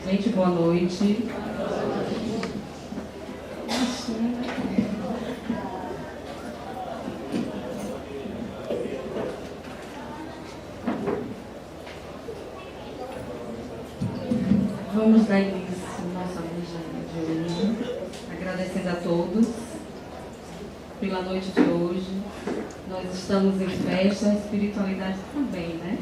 Gente, boa noite. Vamos dar início à nossa vigília de hoje, agradecendo a todos pela noite de hoje. Nós estamos em festa, a espiritualidade também, né?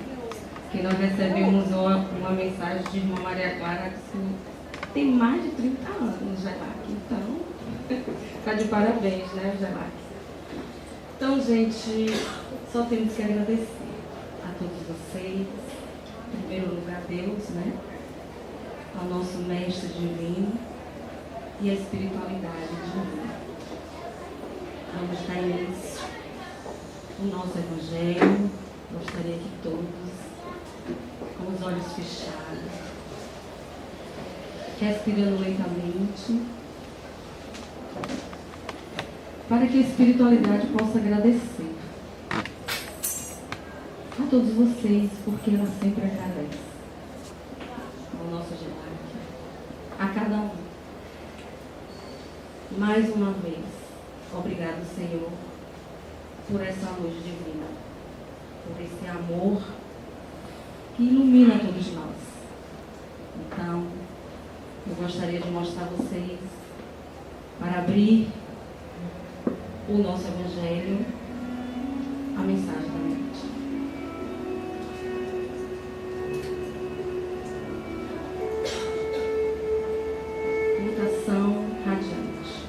Que nós recebemos uma mensagem de irmã Maria Clara que tem mais de 30 anos, Gelac. Então, está de parabéns, né, Gelac? Então, gente, só temos que agradecer a todos vocês, em primeiro lugar a Deus, né? Ao nosso Mestre Divino e a espiritualidade divina. Vamos dar início ao nosso Evangelho. Gostaria que todos, com os olhos fechados, respirando lentamente, para que a espiritualidade possa agradecer a todos vocês, porque ela sempre agradece ao nosso Gelac, a cada um. Mais uma vez, obrigado, Senhor, por essa luz divina, por esse amor que ilumina todos nós. Então, eu gostaria de mostrar a vocês, para abrir o nosso Evangelho, a mensagem da noite. Mutação radiante.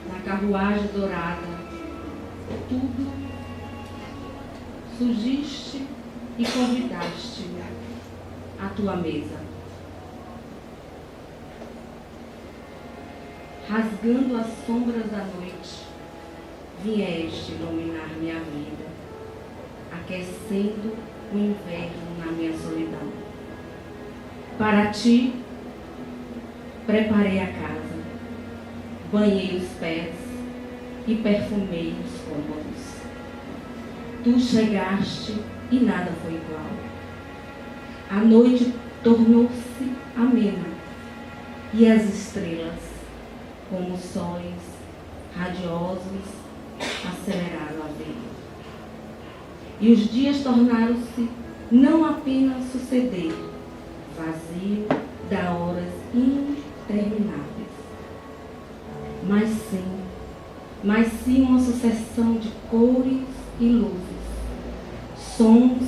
Na carruagem dourada, tudo surgiste e convidaste à tua mesa. Rasgando as sombras da noite, vieste iluminar minha vida, aquecendo o inverno na minha solidão. Para ti, preparei a casa, banhei os pés e perfumei os cômodos. Tu chegaste e nada foi igual. A noite tornou-se amena e as estrelas, como sóis radiosos, aceleraram a vida. E os dias tornaram-se não apenas suceder, vazio da horas intermináveis, mas sim uma sucessão de cores e luzes, sons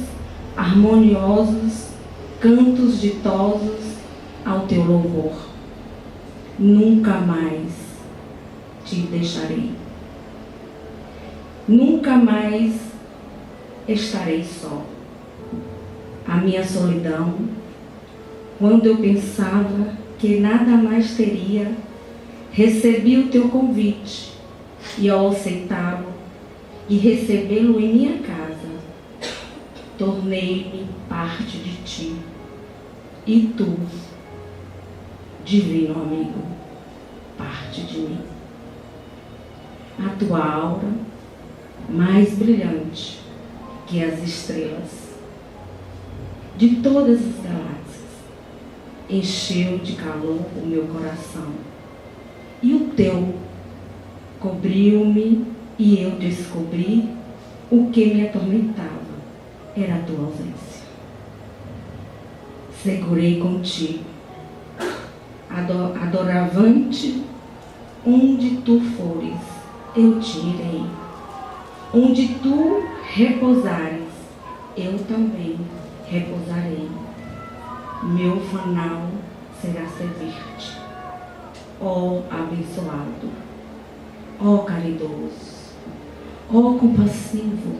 harmoniosos, cantos ditosos ao teu louvor. Nunca mais te deixarei. Nunca mais estarei só. A minha solidão, quando eu pensava que nada mais teria, recebi o teu convite e ao aceitá-lo e recebê-lo em minha casa, tornei-me parte de ti. E tu, divino amigo, parte de mim. A tua aura, mais brilhante que as estrelas de todas as galáxias, encheu de calor o meu coração. E o teu cobriu-me e eu descobri o que me atormentava era a tua ausência. Segurei contigo, adoravante, onde tu fores, eu te irei. Onde tu repousares, eu também repousarei. Meu fanal será servir-te. Ó abençoado, ó caridoso, ó compassivo,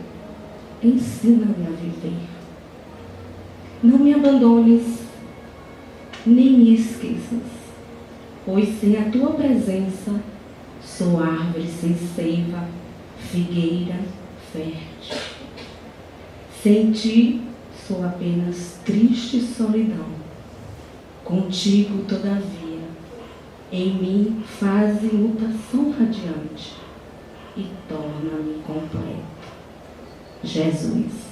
ensina-me a viver. Não me abandones, nem me esqueças, pois sem a tua presença sou árvore sem seiva, figueira fértil. Sem ti sou apenas triste solidão. Contigo, todavia, em mim faze mutação radiante e torna-me completo. Jesus.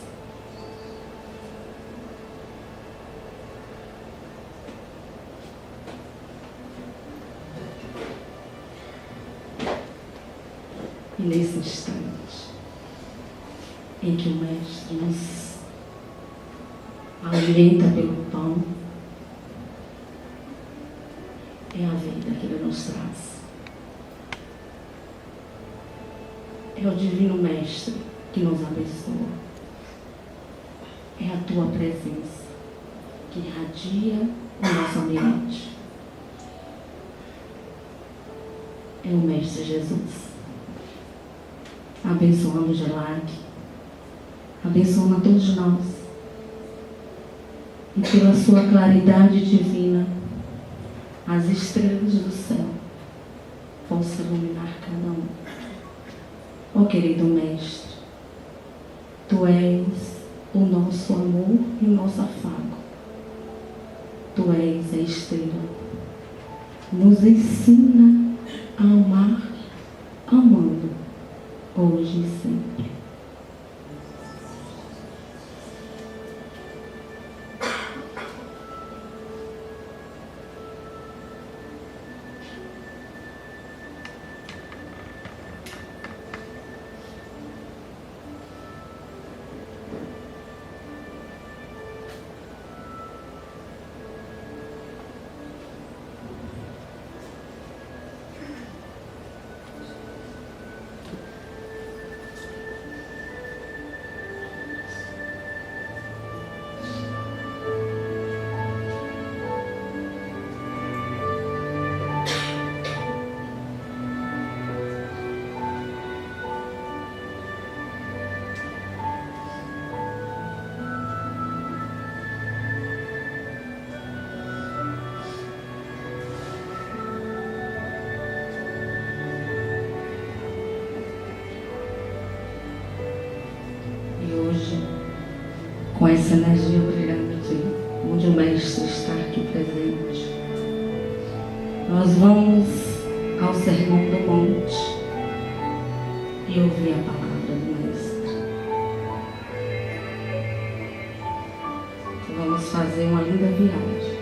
E nesse instante em que o Mestre nos alimenta pelo pão, é a vida que Ele nos traz. É o Divino Mestre que nos abençoa. É a Tua presença que irradia o nosso ambiente. É o Mestre Jesus. Abençoando o GELAC, abençoando a todos nós. E pela Sua claridade divina, as estrelas do céu possam iluminar cada um. Ó querido Mestre, Tu és o nosso amor e o nosso afago. Tu és a estrela. Nos ensina a amar, amando, hoje e sempre. Com essa energia brilhante, onde o Mestre está aqui presente, nós vamos ao Sermão do Monte e ouvir a palavra do Mestre. Vamos fazer uma linda viagem,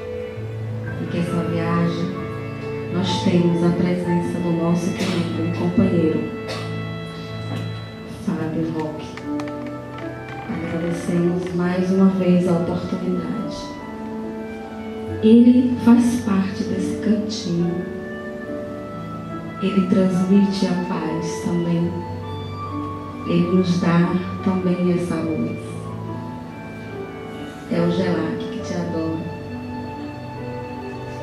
e que essa viagem nós temos a presença do nosso querido companheiro Fábio Roque. Agradecemos mais uma vez a oportunidade. Ele faz parte desse cantinho. Ele transmite a paz também. Ele nos dá também essa luz. É o GELAC que te adora.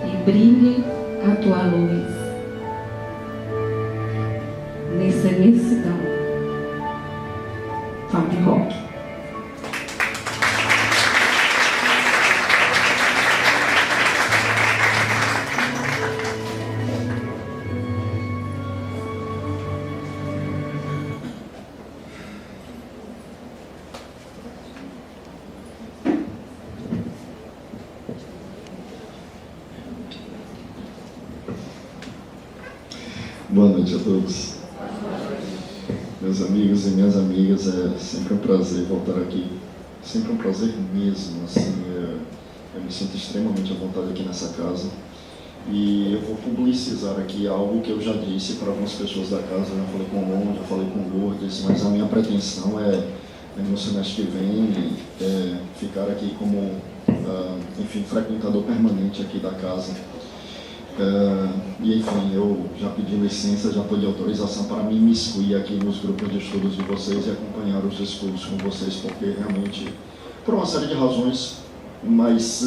E brilhe a tua luz nessa imensidão. Fábio Roque. Boa noite a todos. Meus amigos e minhas amigas, é sempre um prazer voltar aqui. Sempre um prazer mesmo, assim, eu me sinto extremamente à vontade aqui nessa casa. E eu vou publicizar aqui algo que eu já disse para algumas pessoas da casa, já falei com o Mon, já falei com o Lourdes, mas a minha pretensão no semestre que vem, ficar aqui como, enfim, frequentador permanente aqui da casa. E enfim, eu já pedi licença, já pedi autorização para me imiscuir aqui nos grupos de estudos de vocês e acompanhar os estudos com vocês, porque realmente, por uma série de razões, mas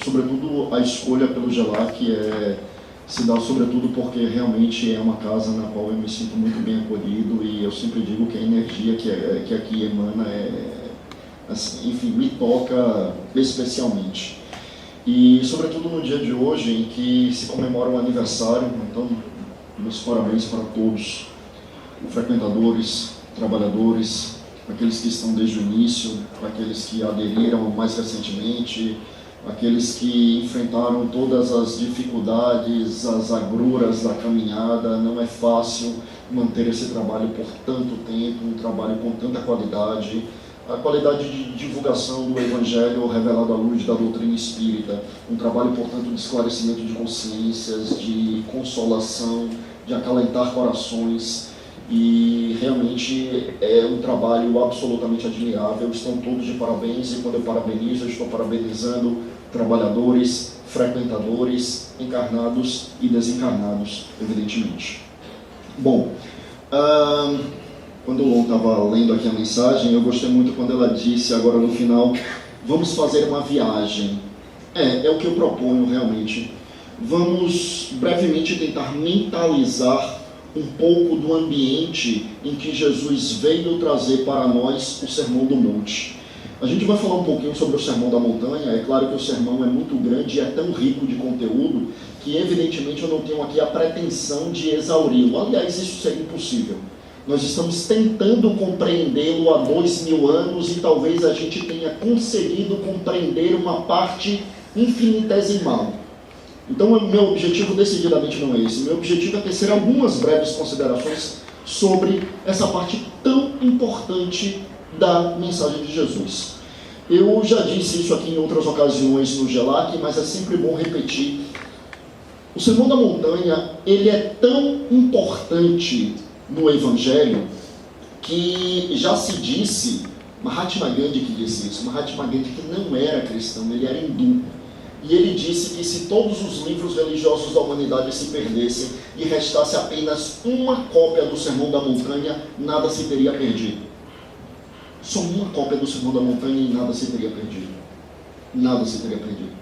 sobretudo a escolha pelo GELAC se dá sobretudo porque realmente é uma casa na qual eu me sinto muito bem acolhido, e eu sempre digo que a energia que aqui emana assim, enfim, me toca especialmente. E, sobretudo, no dia de hoje, em que se comemora o aniversário, então, meus parabéns para todos, frequentadores, trabalhadores, aqueles que estão desde o início, aqueles que aderiram mais recentemente, aqueles que enfrentaram todas as dificuldades, as agruras da caminhada. Não é fácil manter esse trabalho por tanto tempo, um trabalho com tanta qualidade. A qualidade de divulgação do Evangelho revelado à luz da doutrina espírita, um trabalho, portanto, de esclarecimento de consciências, de consolação, de acalentar corações. e realmente é um trabalho absolutamente admirável. Estão todos de parabéns, e quando eu parabenizo, eu estou parabenizando trabalhadores, frequentadores, encarnados e desencarnados, evidentemente. Bom, quando o Lon estava lendo aqui a mensagem, eu gostei muito quando ela disse agora no final: vamos fazer uma viagem. É o que eu proponho realmente. Vamos brevemente tentar mentalizar um pouco do ambiente em que Jesus veio trazer para nós o Sermão do Monte. A gente vai falar um pouquinho sobre o Sermão da Montanha. É claro que o sermão é muito grande e é tão rico de conteúdo que evidentemente eu não tenho aqui a pretensão de exauri-lo. Aliás, isso seria impossível. Nós estamos tentando compreendê-lo há 2000 anos e talvez a gente tenha conseguido compreender uma parte infinitesimal. Então o meu objetivo decididamente não é esse. Meu objetivo é tecer algumas breves considerações sobre essa parte tão importante da mensagem de Jesus. Eu já disse isso aqui em outras ocasiões no GELAC, mas é sempre bom repetir. O Sermão da Montanha, ele é tão importante no Evangelho que já se disse, Mahatma Gandhi que disse isso, Mahatma Gandhi que não era cristão, ele era hindu. E ele disse que se todos os livros religiosos da humanidade se perdessem e restasse apenas uma cópia do Sermão da Montanha, nada se teria perdido. Só uma cópia do Sermão da Montanha e nada se teria perdido. Nada se teria perdido.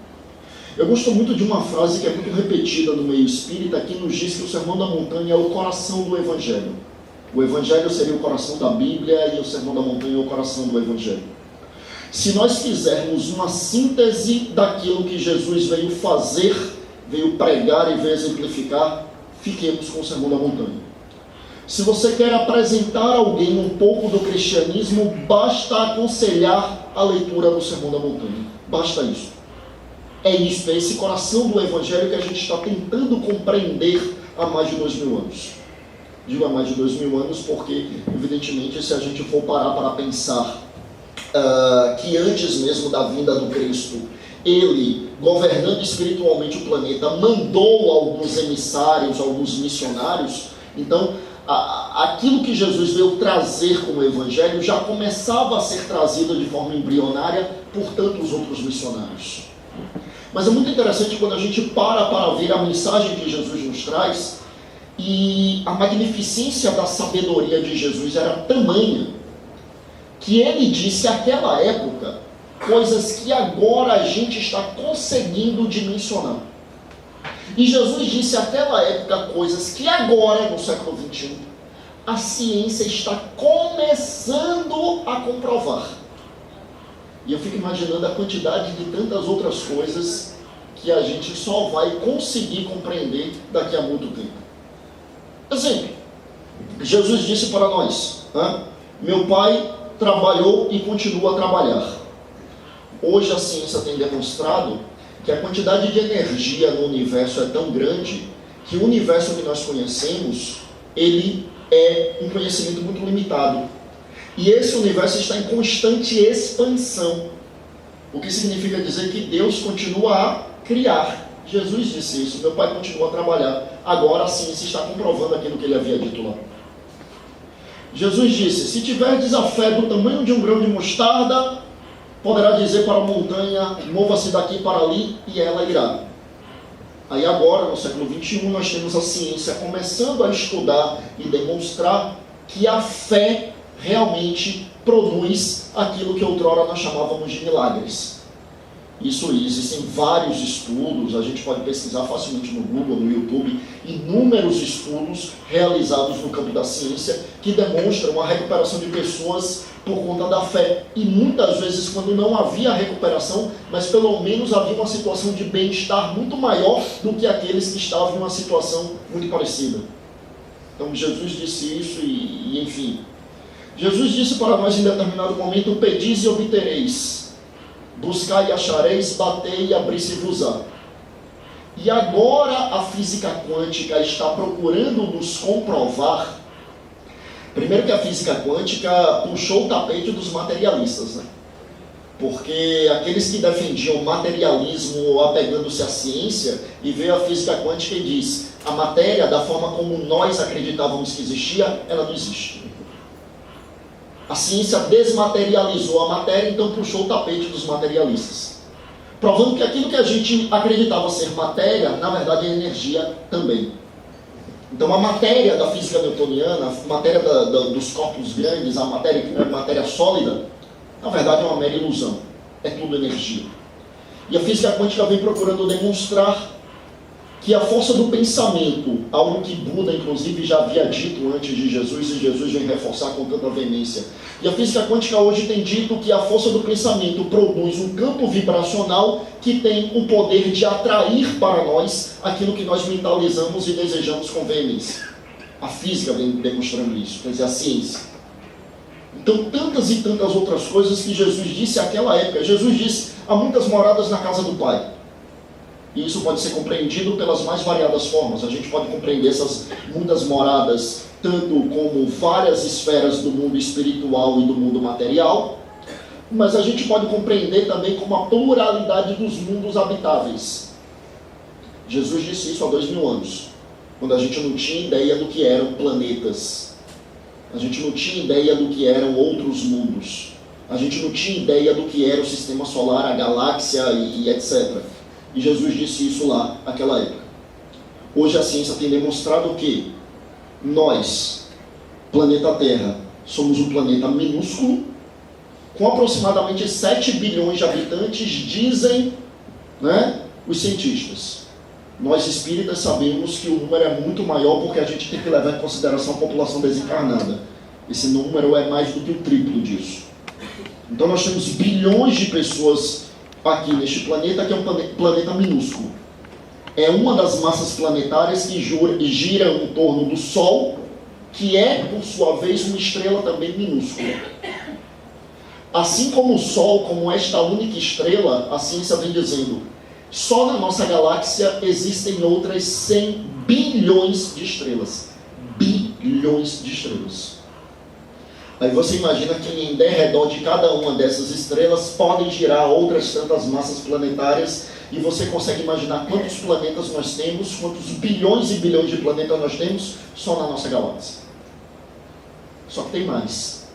Eu gosto muito de uma frase que é muito repetida no meio espírita, que nos diz que o Sermão da Montanha é o coração do Evangelho. O Evangelho seria o coração da Bíblia e o Sermão da Montanha é o coração do Evangelho. Se nós fizermos uma síntese daquilo que Jesus veio fazer, veio pregar e veio exemplificar, fiquemos com o Sermão da Montanha. Se você quer apresentar a alguém um pouco do cristianismo, basta aconselhar a leitura do Sermão da Montanha. Basta isso. É isso, é esse coração do Evangelho que a gente está tentando compreender há mais de 2000 anos. Digo há mais de 2000 anos porque, evidentemente, se a gente for parar para pensar que antes mesmo da vinda do Cristo, ele, governando espiritualmente o planeta, mandou alguns emissários, alguns missionários. Então, aquilo que Jesus veio trazer como Evangelho já começava a ser trazido de forma embrionária por tantos outros missionários. Mas é muito interessante quando a gente para ver a mensagem que Jesus nos traz, e a magnificência da sabedoria de Jesus era tamanha, que ele disse naquela época coisas que agora a gente está conseguindo dimensionar. E Jesus disse naquela época coisas que agora, no século XXI, a ciência está começando a comprovar. E eu fico imaginando a quantidade de tantas outras coisas que a gente só vai conseguir compreender daqui a muito tempo. Exemplo, Jesus disse para nós, meu Pai trabalhou e continua a trabalhar. Hoje a ciência tem demonstrado que a quantidade de energia no universo é tão grande que o universo que nós conhecemos, ele é um conhecimento muito limitado. E esse universo está em constante expansão. O que significa dizer que Deus continua a criar. Jesus disse isso, meu Pai continua a trabalhar. Agora a ciência está comprovando aquilo que ele havia dito lá. Jesus disse, se tiverdes a fé do tamanho de um grão de mostarda, poderá dizer para a montanha, mova-se daqui para ali, e ela irá. Aí agora, no século XXI, nós temos a ciência começando a estudar e demonstrar que a fé realmente produz aquilo que outrora nós chamávamos de milagres. Isso existem vários estudos, a gente pode pesquisar facilmente no Google, no YouTube, inúmeros estudos realizados no campo da ciência que demonstram a recuperação de pessoas por conta da fé. E muitas vezes quando não havia recuperação, mas pelo menos havia uma situação de bem-estar muito maior do que aqueles que estavam em uma situação muito parecida. Então Jesus disse isso e enfim. Jesus disse para nós em determinado momento, pedis e obtereis. Buscai e achareis, batei e abri-se-vos-á. E agora a física quântica está procurando nos comprovar. Primeiro que a física quântica puxou o tapete dos materialistas, né? Porque aqueles que defendiam materialismo apegando-se à ciência, e veio a física quântica e diz, a matéria, da forma como nós acreditávamos que existia, ela não existe. A ciência desmaterializou a matéria, então puxou o tapete dos materialistas, provando que aquilo que a gente acreditava ser matéria, na verdade é energia também. Então a matéria da física newtoniana, a matéria dos corpos grandes, a matéria sólida, na verdade é uma mera ilusão. É tudo energia. E a física quântica vem procurando demonstrar que a força do pensamento, algo que Buda inclusive já havia dito antes de Jesus, e Jesus vem reforçar com tanta veemência. E a física quântica hoje tem dito que a força do pensamento produz um campo vibracional que tem o poder de atrair para nós aquilo que nós mentalizamos e desejamos com veemência. A física vem demonstrando isso, quer dizer, a ciência. Então, tantas e tantas outras coisas que Jesus disse naquela época. Jesus disse, há muitas moradas na casa do Pai. E isso pode ser compreendido pelas mais variadas formas. A gente pode compreender essas muitas moradas tanto como várias esferas do mundo espiritual e do mundo material, mas a gente pode compreender também como a pluralidade dos mundos habitáveis. Jesus disse isso há 2000 anos, quando a gente não tinha ideia do que eram planetas. A gente não tinha ideia do que eram outros mundos. A gente não tinha ideia do que era o sistema solar, a galáxia e etc. E Jesus disse isso lá, naquela época. Hoje a ciência tem demonstrado que nós, planeta Terra, somos um planeta minúsculo, com aproximadamente 7 bilhões de habitantes, dizem, os cientistas. Nós espíritas sabemos que o número é muito maior porque a gente tem que levar em consideração a população desencarnada. Esse número é mais do que o triplo disso. Então nós temos bilhões de pessoas aqui neste planeta, que é um planeta minúsculo. É uma das massas planetárias que giram em torno do Sol, que é, por sua vez, uma estrela também minúscula. Assim como o Sol, como esta única estrela, a ciência vem dizendo, só na nossa galáxia existem outras 100 bilhões de estrelas. Bilhões de estrelas. Aí você imagina que em derredor de cada uma dessas estrelas podem girar outras tantas massas planetárias, e você consegue imaginar quantos planetas nós temos, quantos bilhões e bilhões de planetas nós temos só na nossa galáxia. Só que tem mais.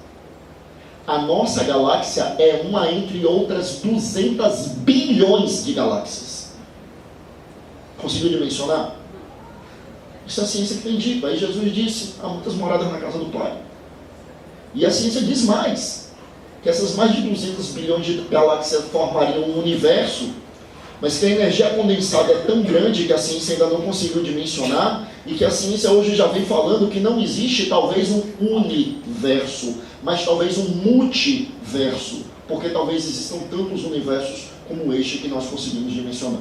A nossa galáxia é uma entre outras 200 bilhões de galáxias. Conseguiu dimensionar? Isso é a ciência que tem dito. Aí Jesus disse, há muitas moradas na casa do Pai. E a ciência diz mais, que essas mais de 200 bilhões de galáxias formariam um universo, mas que a energia condensada é tão grande que a ciência ainda não conseguiu dimensionar, e que a ciência hoje já vem falando que não existe talvez um universo, mas talvez um multiverso, porque talvez existam tantos universos como este que nós conseguimos dimensionar.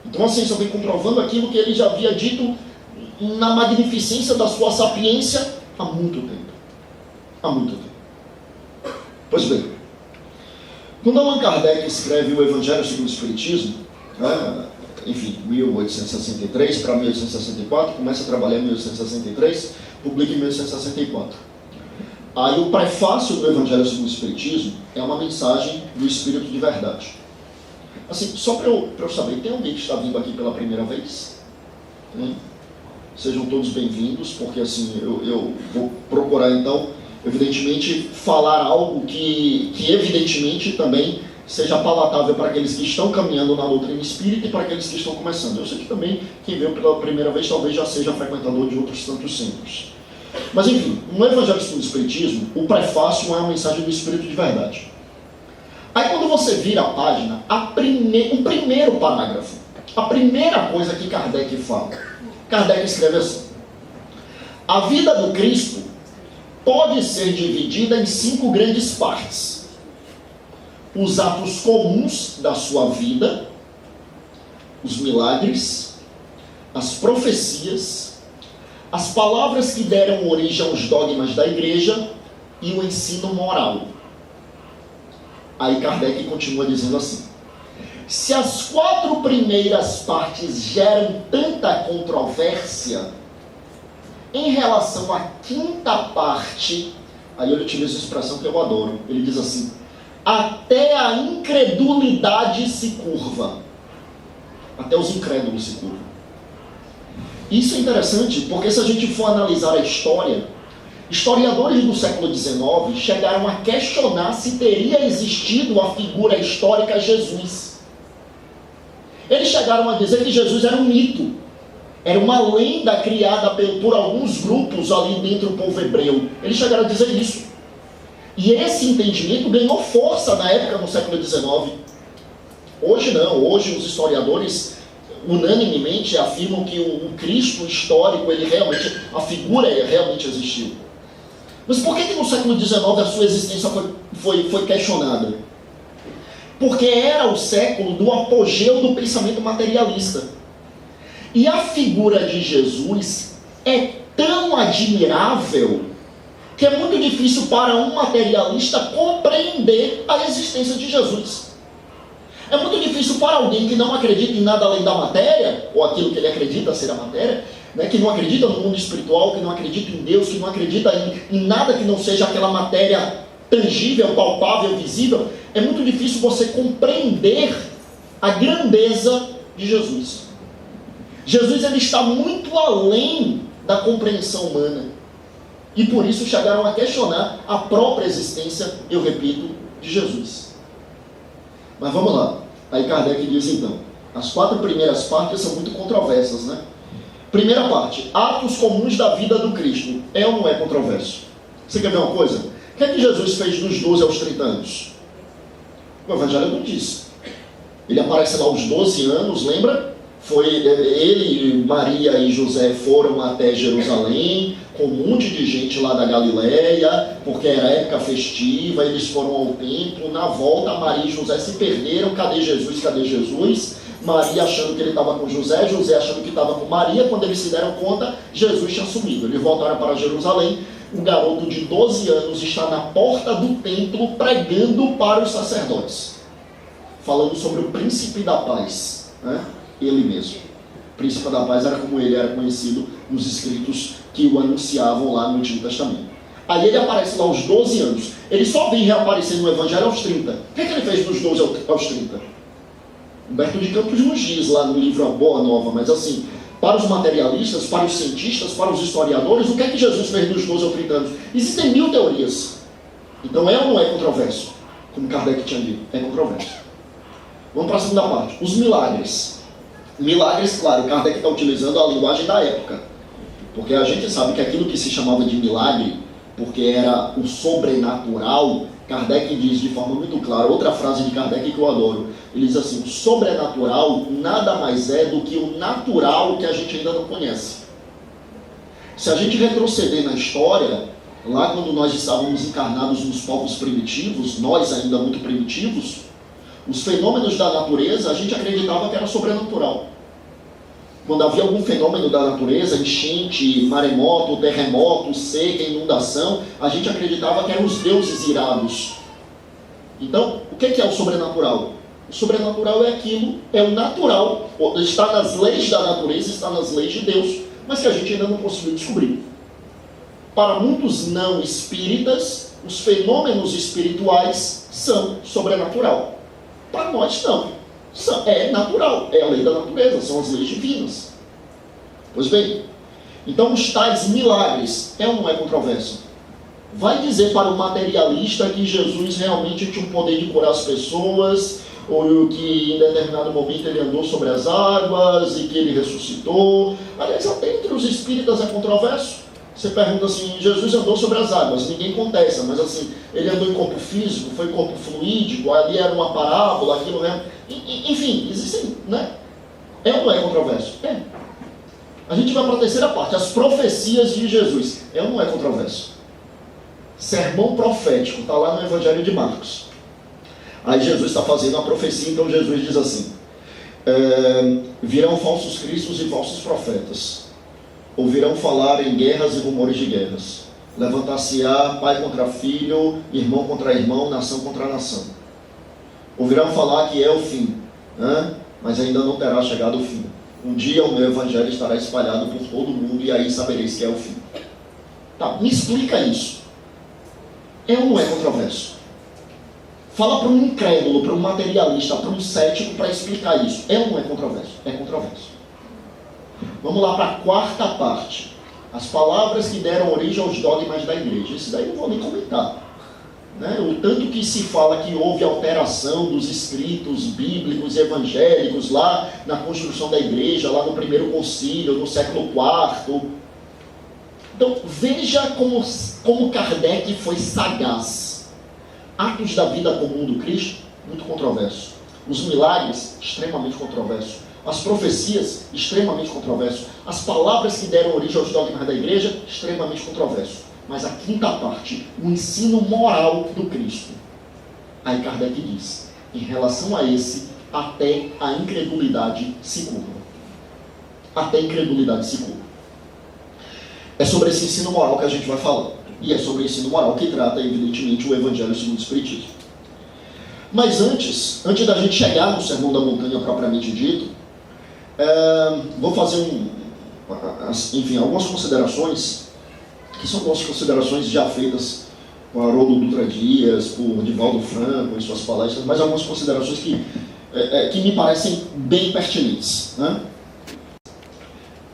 Então a ciência vem comprovando aquilo que ele já havia dito na magnificência da sua sapiência há muito tempo. Há muito tempo. Pois bem, quando Allan Kardec escreve o Evangelho segundo o Espiritismo, 1863 para 1864, começa a trabalhar em 1863, publica em 1864. Aí o prefácio do Evangelho segundo o Espiritismo é uma mensagem do Espírito de Verdade. Assim, só para eu saber, tem alguém que está vindo aqui pela primeira vez? Sejam todos bem-vindos, porque assim, eu vou procurar então, evidentemente, falar algo que evidentemente também seja palatável para aqueles que estão caminhando na doutrina espírita e para aqueles que estão começando. Eu sei que também quem veio pela primeira vez talvez já seja frequentador de outros tantos centros. Mas enfim, no Evangelho segundo o Espiritismo, o prefácio é uma mensagem do Espírito de Verdade. Aí quando você vira a página, o primeiro parágrafo, a primeira coisa que Kardec fala, Kardec escreve assim: a vida do Cristo pode ser dividida em 5 grandes partes. Os atos comuns da sua vida, os milagres, as profecias, as palavras que deram origem aos dogmas da igreja e o ensino moral. Aí Kardec continua dizendo assim: se as 4 primeiras partes geram tanta controvérsia, em relação à 5ª parte, aí ele utiliza a expressão que eu adoro, ele diz assim: até a incredulidade se curva. Até os incrédulos se curvam. Isso é interessante, porque se a gente for analisar a história, historiadores do século XIX chegaram a questionar se teria existido a figura histórica Jesus. Eles chegaram a dizer que Jesus era um mito, era uma lenda criada por alguns grupos ali dentro do povo hebreu. Eles chegaram a dizer isso. E esse entendimento ganhou força na época, no século XIX. Hoje não, hoje os historiadores unanimemente afirmam que o Cristo histórico, a figura realmente existiu. Mas por que no século XIX a sua existência foi questionada? Porque era o século do apogeu do pensamento materialista. E a figura de Jesus é tão admirável que é muito difícil para um materialista compreender a existência de Jesus. É muito difícil para alguém que não acredita em nada além da matéria, ou aquilo que ele acredita ser a matéria, né, que não acredita no mundo espiritual, que não acredita em Deus, que não acredita em nada que não seja aquela matéria tangível, palpável, visível. É muito difícil você compreender a grandeza de Jesus. Jesus ele está muito além da compreensão humana. E por isso chegaram a questionar a própria existência, eu repito, de Jesus. Mas vamos lá. Aí Kardec diz então, as 4 primeiras partes são muito controversas, né? Primeira parte, atos comuns da vida do Cristo. É ou não é controverso? Você quer ver uma coisa? O que é que Jesus fez dos 12 aos 30 anos? O Evangelho não diz. Ele aparece lá aos 12 anos, lembra? Ele, Maria e José foram até Jerusalém, com um monte de gente lá da Galileia, porque era época festiva, eles foram ao templo. Na volta, Maria e José se perderam. Cadê Jesus? Cadê Jesus? Maria achando que ele estava com José, José achando que estava com Maria. Quando eles se deram conta, Jesus tinha sumido. Eles voltaram para Jerusalém. Um garoto de 12 anos está na porta do templo pregando para os sacerdotes, falando sobre o príncipe da paz, né? Ele mesmo. O príncipe da paz era como ele era conhecido nos escritos que o anunciavam lá no Antigo Testamento. Aí ele aparece lá aos 12 anos. Ele só vem reaparecer no Evangelho aos 30. O que ele fez dos 12 aos 30? Humberto de Campos nos diz lá no livro A Boa Nova, mas assim, para os materialistas, para os cientistas, para os historiadores, o que é que Jesus fez dos 12 aos 30 anos? Existem 1000 teorias. Então é ou não é controverso? Como Kardec tinha dito, é controverso. Vamos para a segunda parte. Os milagres. Milagres, claro, Kardec está utilizando a linguagem da época. Porque a gente sabe que aquilo que se chamava de milagre, porque era o sobrenatural, Kardec diz de forma muito clara, outra frase de Kardec que eu adoro, ele diz assim, o sobrenatural nada mais é do que o natural que a gente ainda não conhece. Se a gente retroceder na história, lá quando nós estávamos encarnados nos povos primitivos, nós ainda muito primitivos, os fenômenos da natureza a gente acreditava que era sobrenatural. Quando havia algum fenômeno da natureza, enchente, maremoto, terremoto, seca, inundação, a gente acreditava que eram os deuses irados. Então, o que é o sobrenatural? O sobrenatural é aquilo, é o natural, está nas leis da natureza, está nas leis de Deus, mas que a gente ainda não conseguiu descobrir. Para muitos não espíritas, os fenômenos espirituais são sobrenatural. Para nós não. É natural, é a lei da natureza, são as leis divinas. Pois bem, então os tais milagres, é ou não é controverso? Vai dizer para o materialista que Jesus realmente tinha o poder de curar as pessoas, ou que em determinado momento ele andou sobre as águas e que ele ressuscitou. Aliás, até entre os espíritas é controverso. Você pergunta assim, Jesus andou sobre as águas, ninguém contesta, mas assim, ele andou em corpo físico, foi corpo fluídico, ali era uma parábola, aquilo mesmo. Enfim, existem, né? É ou não é controverso? É. A gente vai para a terceira parte, as profecias de Jesus. É ou não é controverso? Sermão profético, está lá no Evangelho de Marcos. Aí Jesus está fazendo a profecia, então Jesus diz assim, virão falsos cristos e falsos profetas. Ouvirão falar em guerras e rumores de guerras. Levantar-se-á pai contra filho, irmão contra irmão, nação contra nação. Ouvirão falar que é o fim, né? Mas ainda não terá chegado o fim. Um dia o meu evangelho estará espalhado por todo o mundo e aí sabereis que é o fim. Tá, me explica isso. É ou não é controverso? Fala para um incrédulo, para um materialista, para um cético para explicar isso. É ou não é controverso? É controverso. Vamos lá para a quarta parte. As palavras que deram origem aos dogmas da igreja. Isso daí eu não vou nem comentar. Né? O tanto que se fala que houve alteração dos escritos bíblicos e evangélicos lá na construção da igreja, lá no primeiro concílio, no século IV. Então, veja como Kardec foi sagaz. Atos da vida comum do Cristo, muito controverso. Os milagres, extremamente controverso. As profecias, extremamente controverso. As palavras que deram origem aos dogmas da igreja, extremamente controverso. Mas a quinta parte, o ensino moral do Cristo. Aí Kardec diz, em relação a esse, até a incredulidade se curva. Até a incredulidade se curva. É sobre esse ensino moral que a gente vai falar. E é sobre esse ensino moral que trata, evidentemente, o Evangelho segundo o Espiritismo. Mas antes da gente chegar no Sermão da Montanha propriamente dito, vou fazer algumas considerações, que são algumas considerações já feitas por Haroldo Dutra Dias, por Divaldo Franco em suas palestras, mas algumas considerações que me parecem bem pertinentes. Né?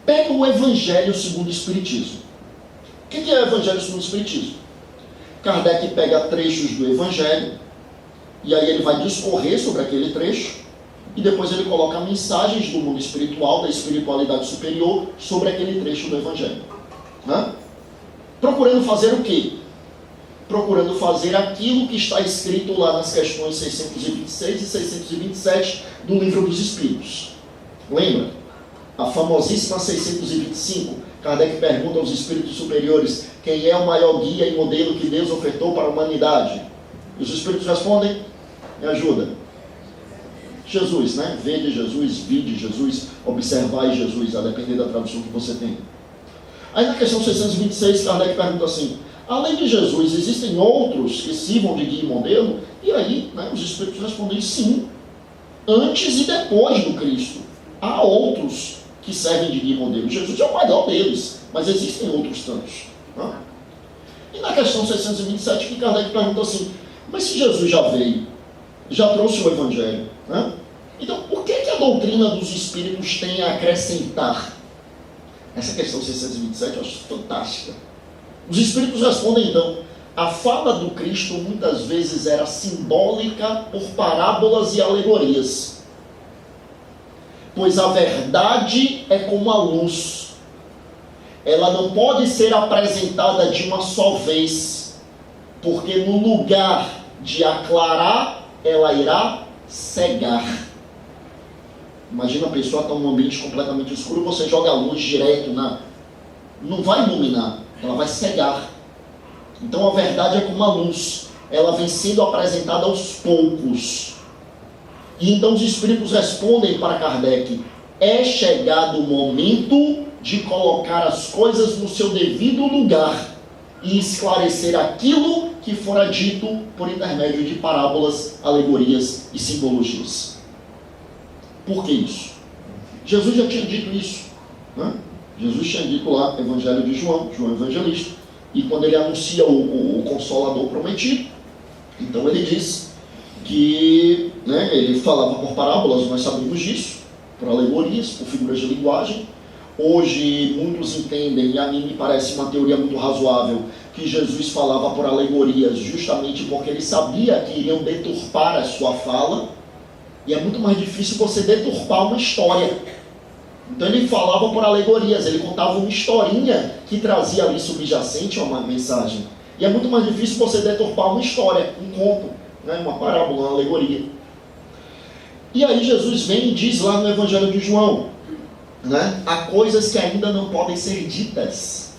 Pega o Evangelho segundo o Espiritismo. O que é o Evangelho segundo o Espiritismo? Kardec pega trechos do Evangelho, e aí ele vai discorrer sobre aquele trecho, e depois ele coloca mensagens do mundo espiritual, da espiritualidade superior, sobre aquele trecho do Evangelho. Né? Procurando fazer o quê? Procurando fazer aquilo que está escrito lá nas questões 626 e 627 do Livro dos Espíritos. Lembra? A famosíssima 625, Kardec pergunta aos espíritos superiores quem é o maior guia e modelo que Deus ofertou para a humanidade. E os espíritos respondem, me ajuda. Jesus, né? Vede Jesus, vide Jesus, observai Jesus, a depender da tradução que você tem. Aí na questão 626, Kardec pergunta assim, além de Jesus, existem outros que sirvam de guia e modelo? E aí, né, os espíritos respondem sim, antes e depois do Cristo. Há outros que servem de guia e modelo. Jesus é o maior deles, mas existem outros tantos. Né? E na questão 627, que Kardec pergunta assim, mas se Jesus já veio, já trouxe o Evangelho, né? Então por que a doutrina dos Espíritos tem a acrescentar? Essa questão 627 eu acho fantástica. Os Espíritos respondem então, a fala do Cristo muitas vezes era simbólica por parábolas e alegorias. Pois a verdade é como a luz. Ela não pode ser apresentada de uma só vez, porque no lugar de aclarar, ela irá cegar. Imagina a pessoa está num ambiente completamente escuro, você joga a luz direto, não vai iluminar, ela vai cegar. Então a verdade é como a luz, ela vem sendo apresentada aos poucos. E então os Espíritos respondem para Kardec, é chegado o momento de colocar as coisas no seu devido lugar e esclarecer aquilo que fora dito por intermédio de parábolas, alegorias e simbologias. Por que isso? Jesus já tinha dito isso. Né? Jesus tinha dito lá, Evangelho de João Evangelista, e quando ele anuncia o Consolador prometido, então ele diz que, né, ele falava por parábolas, nós sabemos disso, por alegorias, por figuras de linguagem. Hoje muitos entendem, e a mim me parece uma teoria muito razoável, que Jesus falava por alegorias justamente porque ele sabia que iriam deturpar a sua fala, e é muito mais difícil você deturpar uma história. Então ele falava por alegorias, ele contava uma historinha que trazia ali subjacente uma mensagem. E é muito mais difícil você deturpar uma história, um conto, né, uma parábola, uma alegoria. E aí Jesus vem e diz lá no Evangelho de João, né, há coisas que ainda não podem ser ditas.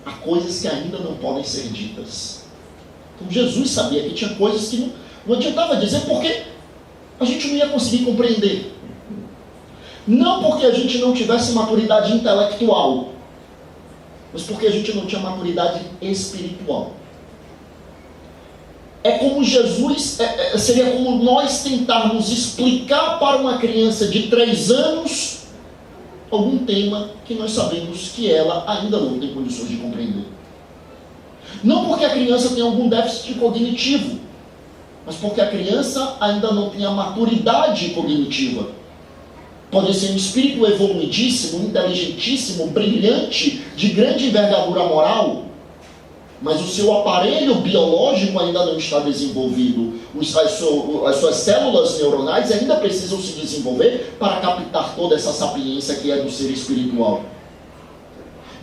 Há coisas que ainda não podem ser ditas. Então Jesus sabia que tinha coisas que não adiantava dizer, porque a gente não ia conseguir compreender. Não porque a gente não tivesse maturidade intelectual, mas porque a gente não tinha maturidade espiritual. É como Jesus, seria como nós tentarmos explicar para uma criança de 3 anos algum tema que nós sabemos que ela ainda não tem condições de compreender. Não porque a criança tem algum déficit cognitivo, mas porque a criança ainda não tem a maturidade cognitiva. Pode ser um espírito evoluidíssimo, inteligentíssimo, brilhante, de grande envergadura moral, mas o seu aparelho biológico ainda não está desenvolvido. As suas células neuronais ainda precisam se desenvolver para captar toda essa sapiência que é do ser espiritual.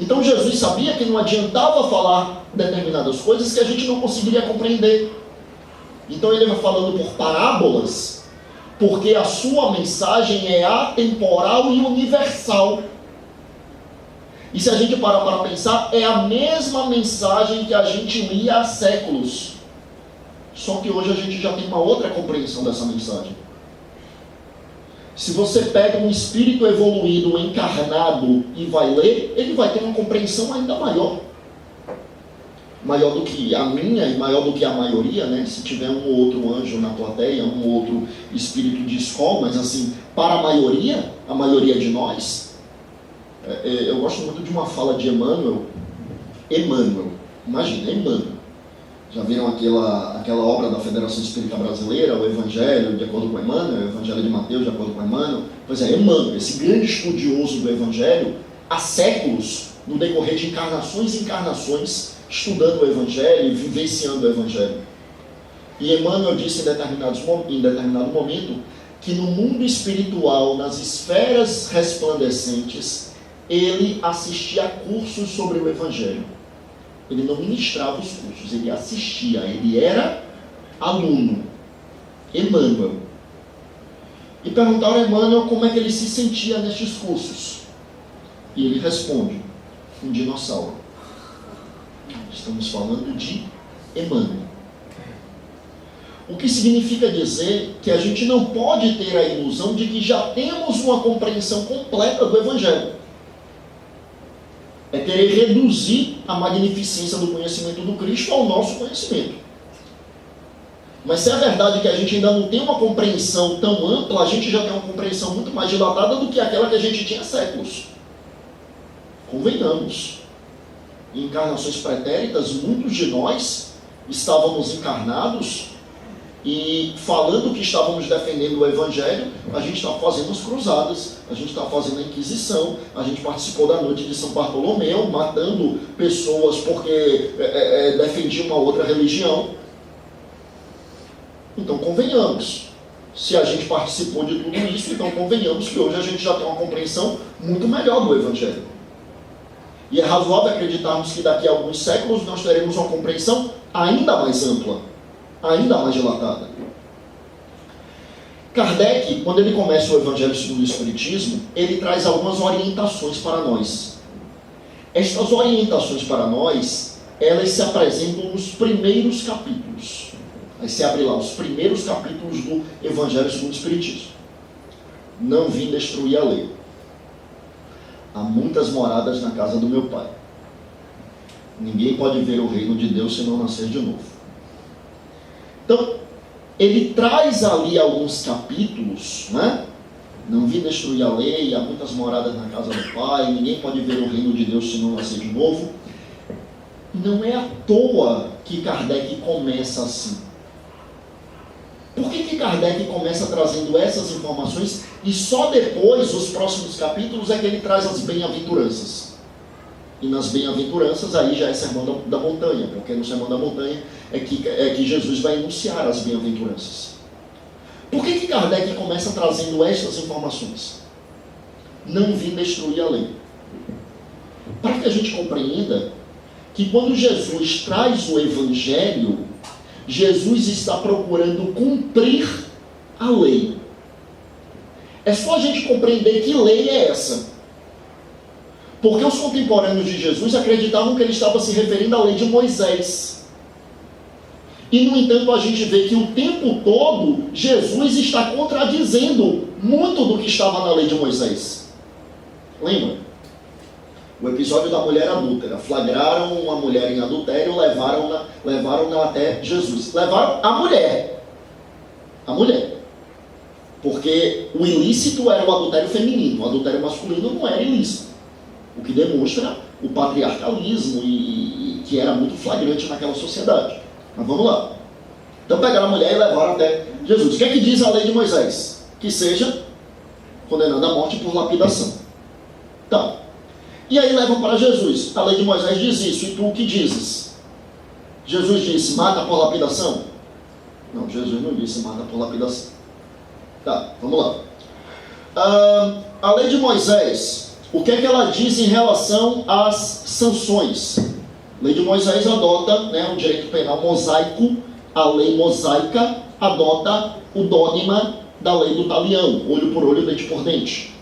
Então Jesus sabia que não adiantava falar determinadas coisas que a gente não conseguiria compreender. Então ele vai falando por parábolas, porque a sua mensagem é atemporal e universal. E se a gente parar para pensar, é a mesma mensagem que a gente lia há séculos. Só que hoje a gente já tem uma outra compreensão dessa mensagem. Se você pega um espírito evoluído, encarnado e vai ler, ele vai ter uma compreensão ainda maior. Maior do que a minha e maior do que a maioria, né? Se tiver um ou outro anjo na plateia, um ou outro espírito de escola, mas assim, para a maioria de nós, eu gosto muito de uma fala de Emmanuel, imagina, Emmanuel. Já viram aquela obra da Federação Espírita Brasileira, o Evangelho de acordo com Emmanuel, o Evangelho de Mateus de acordo com Emmanuel? Pois é, Emmanuel, esse grande estudioso do Evangelho, há séculos, no decorrer de encarnações e encarnações, estudando o Evangelho e vivenciando o Evangelho. E Emmanuel disse em determinado momento que no mundo espiritual, nas esferas resplandecentes, ele assistia a cursos sobre o Evangelho. Ele não ministrava os cursos, ele assistia, ele era aluno. Emmanuel. E perguntaram a Emmanuel como é que ele se sentia nestes cursos. E ele responde: um dinossauro. Estamos falando de Emmanuel. O que significa dizer que a gente não pode ter a ilusão de que já temos uma compreensão completa do Evangelho. É querer reduzir a magnificência do conhecimento do Cristo ao nosso conhecimento. Mas se é verdade que a gente ainda não tem uma compreensão tão ampla, a gente já tem uma compreensão muito mais dilatada do que aquela que a gente tinha há séculos. Convenhamos. Em encarnações pretéritas, muitos de nós estávamos encarnados e falando que estávamos defendendo o Evangelho, a gente estava fazendo as cruzadas, a gente estava fazendo a Inquisição, a gente participou da noite de São Bartolomeu, matando pessoas porque defendiam uma outra religião. Então convenhamos, se a gente participou de tudo isso, então convenhamos que hoje a gente já tem uma compreensão muito melhor do Evangelho. E é razoável acreditarmos que daqui a alguns séculos nós teremos uma compreensão ainda mais ampla, ainda mais dilatada. Kardec, quando ele começa o Evangelho segundo o Espiritismo, ele traz algumas orientações para nós. Estas orientações para nós, elas se apresentam nos primeiros capítulos. Aí você abre lá os primeiros capítulos do Evangelho segundo o Espiritismo. Não vim destruir a lei. Há muitas moradas na casa do meu Pai. Ninguém pode ver o reino de Deus se não nascer de novo. Então, ele traz ali alguns capítulos, né? Não vim destruir a lei, há muitas moradas na casa do Pai, ninguém pode ver o reino de Deus se não nascer de novo. Não é à toa que Kardec começa assim. Por que Kardec começa trazendo essas informações e só depois, os próximos capítulos, é que ele traz as bem-aventuranças? E nas bem-aventuranças, aí já é Sermão da Montanha, porque no Sermão da Montanha é que Jesus vai enunciar as bem-aventuranças. Por que Kardec começa trazendo estas informações? Não vim destruir a lei. Para que a gente compreenda que quando Jesus traz o Evangelho, Jesus está procurando cumprir a lei. É só a gente compreender que lei é essa. Porque os contemporâneos de Jesus acreditavam que ele estava se referindo à lei de Moisés. E, no entanto, a gente vê que o tempo todo Jesus está contradizendo muito do que estava na lei de Moisés. Lembra? O episódio da mulher adúltera. Flagraram uma mulher em adultério, levaram-na até Jesus. Levaram a mulher. A mulher. Porque o ilícito era o adultério feminino. O adultério masculino não era ilícito. O que demonstra o patriarcalismo e que era muito flagrante naquela sociedade. Mas vamos lá. Então pegaram a mulher e levaram até Jesus. O que é que diz a lei de Moisés? Que seja condenado à morte por lapidação. Tá. E aí levam para Jesus. A lei de Moisés diz isso, e tu o que dizes? Jesus disse, mata por lapidação? Não, Jesus não disse mata por lapidação. Tá, vamos lá. A lei de Moisés, o que é que ela diz em relação às sanções? A lei de Moisés adota, né, o direito penal mosaico, a lei mosaica adota o dogma da lei do talião, olho por olho, dente por dente.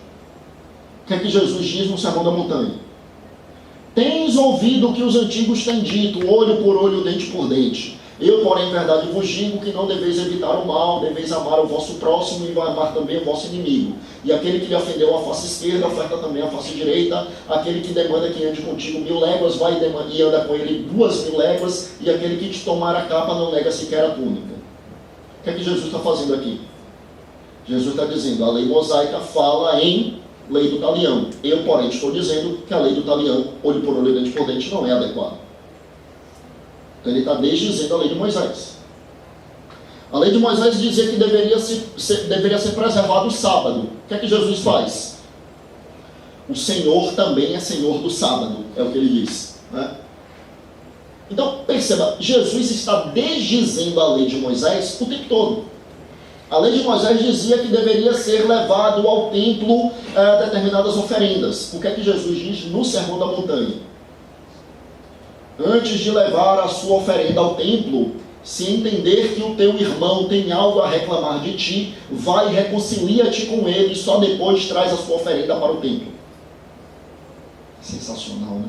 O que é que Jesus diz no Sermão da Montanha? Tens ouvido o que os antigos têm dito, olho por olho, dente por dente. Eu, porém, em verdade vos digo que não deveis evitar o mal, deveis amar o vosso próximo e amar também o vosso inimigo. E aquele que lhe ofendeu a face esquerda, oferta também a face direita. Aquele que demanda que ande contigo 1000 léguas, vai e anda com ele 2000 léguas. E aquele que te tomar a capa, não nega sequer a túnica. O que é que Jesus está fazendo aqui? Jesus está dizendo, a lei mosaica fala em lei do talião. Eu, porém, estou dizendo que a lei do talião, olho por olho, dente por dente, não é adequada. Então ele está desdizendo a lei de Moisés. A lei de Moisés dizia que deveria ser preservado o sábado. O que é que Jesus faz? O Senhor também é Senhor do sábado, é o que ele diz, né? Então, perceba, Jesus está desdizendo a lei de Moisés o tempo todo. A lei de Moisés dizia que deveria ser levado ao templo determinadas oferendas. O que é que Jesus diz no Sermão da Montanha? Antes de levar a sua oferenda ao templo, se entender que o teu irmão tem algo a reclamar de ti, vai e reconcilia-te com ele, e só depois traz a sua oferenda para o templo. Sensacional, né?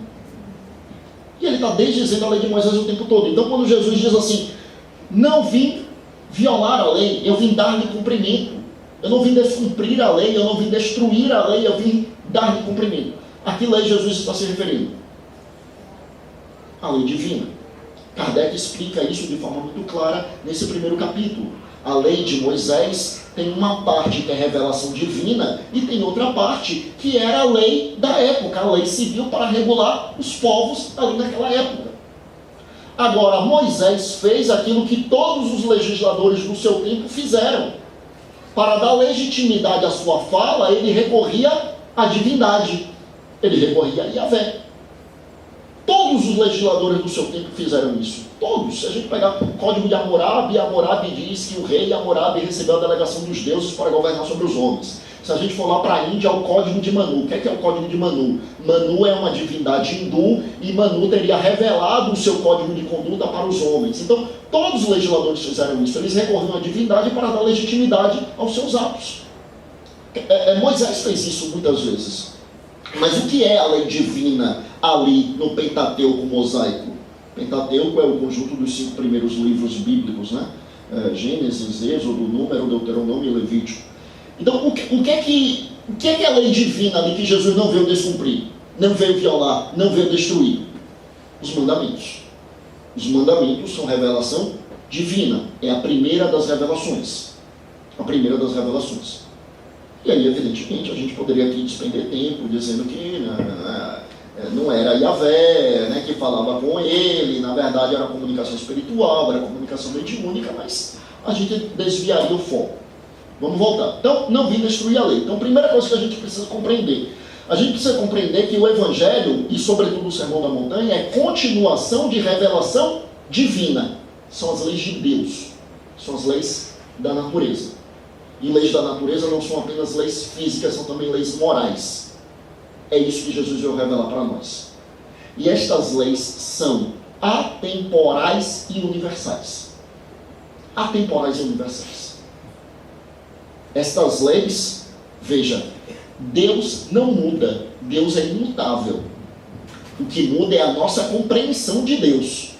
E ele está desdizendo a lei de Moisés o tempo todo. Então, quando Jesus diz assim, não vim violar a lei, eu vim dar-lhe cumprimento. Eu não vim descumprir a lei, eu não vim destruir a lei, eu vim dar-lhe cumprimento. A que lei Jesus está se referindo? A lei divina. Kardec explica isso de forma muito clara nesse primeiro capítulo. A lei de Moisés tem uma parte que é revelação divina e tem outra parte que era a lei da época, a lei civil para regular os povos ali naquela época. Agora, Moisés fez aquilo que todos os legisladores do seu tempo fizeram. Para dar legitimidade à sua fala, ele recorria à divindade. Ele recorria a Yahvé. Todos os legisladores do seu tempo fizeram isso. Todos. Se a gente pegar o Código de Hammurabi, Hammurabi diz que o rei Hammurabi recebeu a delegação dos deuses para governar sobre os homens. Se a gente for lá para a Índia, é o Código de Manu. O que é o Código de Manu? Manu é uma divindade hindu e Manu teria revelado o seu código de conduta para os homens. Então, todos os legisladores fizeram isso. Eles recorriam à divindade para dar legitimidade aos seus atos. Moisés fez isso muitas vezes. Mas o que é a lei divina ali no Pentateuco mosaico? Pentateuco é o conjunto dos 5 primeiros livros bíblicos, né? Gênesis, Êxodo, Número, Deuteronômio e Levítico. Então, o que é a lei divina ali que Jesus não veio descumprir? Não veio violar, não veio destruir? Os mandamentos. Os mandamentos são revelação divina. É a primeira das revelações. A primeira das revelações. E aí, evidentemente, a gente poderia aqui despender tempo dizendo que não era Yahvé, né, que falava com ele, na verdade era comunicação espiritual, era comunicação mediúnica, mas a gente desviaria o foco. Vamos voltar. Então, não vim destruir a lei. Então, a primeira coisa que a gente precisa compreender. A gente precisa compreender que o Evangelho, e sobretudo o Sermão da Montanha, é continuação de revelação divina. São as leis de Deus. São as leis da natureza. E leis da natureza não são apenas leis físicas, são também leis morais. É isso que Jesus veio revelar para nós. E estas leis são atemporais e universais. Atemporais e universais. Estas leis, veja, Deus não muda, Deus é imutável. O que muda é a nossa compreensão de Deus.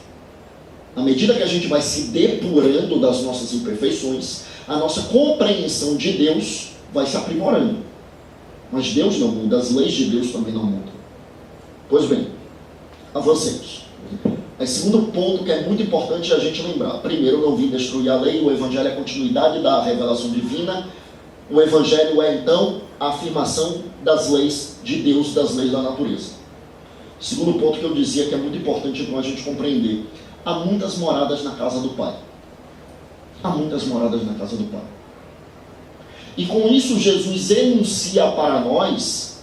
À medida que a gente vai se depurando das nossas imperfeições, a nossa compreensão de Deus vai se aprimorando. Mas Deus não muda, as leis de Deus também não mudam. Pois bem, avancemos. Segundo ponto que é muito importante a gente lembrar. Primeiro, não vim destruir a lei, o Evangelho é a continuidade da revelação divina. O Evangelho é, então, a afirmação das leis de Deus, das leis da natureza. Segundo ponto que eu dizia que é muito importante então a gente compreender. Há muitas moradas na casa do Pai. Há muitas moradas na casa do Pai. E com isso Jesus enuncia para nós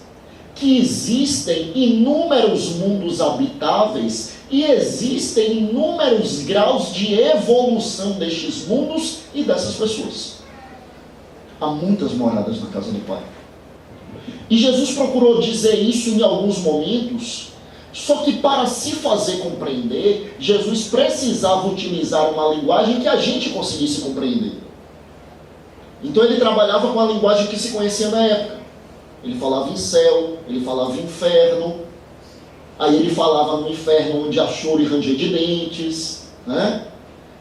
que existem inúmeros mundos habitáveis e existem inúmeros graus de evolução destes mundos e dessas pessoas. Há muitas moradas na casa do Pai. E Jesus procurou dizer isso em alguns momentos, só que para se fazer compreender, Jesus precisava utilizar uma linguagem que a gente conseguisse compreender. Então ele trabalhava com a linguagem que se conhecia na época. Ele falava em céu, ele falava em inferno, aí ele falava no inferno onde há choro e ranger de dentes, né?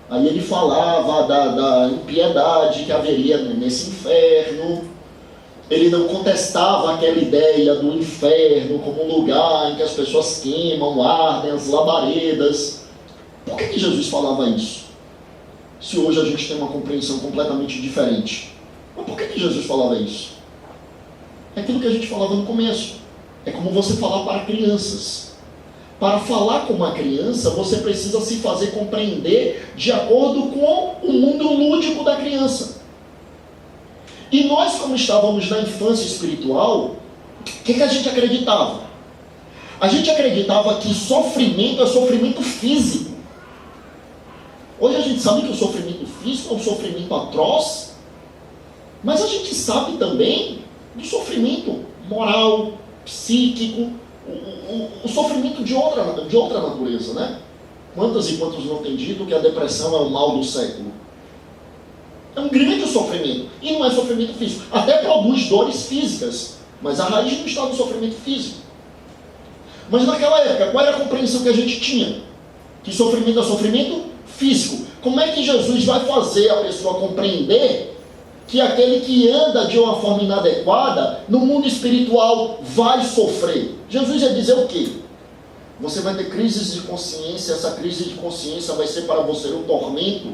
Aí ele falava da impiedade que haveria nesse inferno. Ele não contestava aquela ideia do inferno como um lugar em que as pessoas queimam, ardem, as labaredas. Por que Jesus falava isso? Se hoje a gente tem uma compreensão completamente diferente. Mas por que Jesus falava isso? É aquilo que a gente falava no começo. É como você falar para crianças. Para falar com uma criança, você precisa se fazer compreender de acordo com o mundo lúdico da criança. E nós, como estávamos na infância espiritual, o que a gente acreditava? A gente acreditava que sofrimento é sofrimento físico. Hoje a gente sabe que o sofrimento físico é um sofrimento atroz, mas a gente sabe também do sofrimento moral, psíquico, o sofrimento de outra natureza, né? Quantas e quantos não têm dito que a depressão é o mal do século? É um grande sofrimento, e não é sofrimento físico. Até produz dores físicas, mas a raiz não está no sofrimento físico. Mas naquela época, qual era a compreensão que a gente tinha? Que sofrimento é sofrimento físico. Como é que Jesus vai fazer a pessoa compreender que aquele que anda de uma forma inadequada, no mundo espiritual, vai sofrer? Jesus ia dizer o quê? Você vai ter crises de consciência, essa crise de consciência vai ser para você um tormento.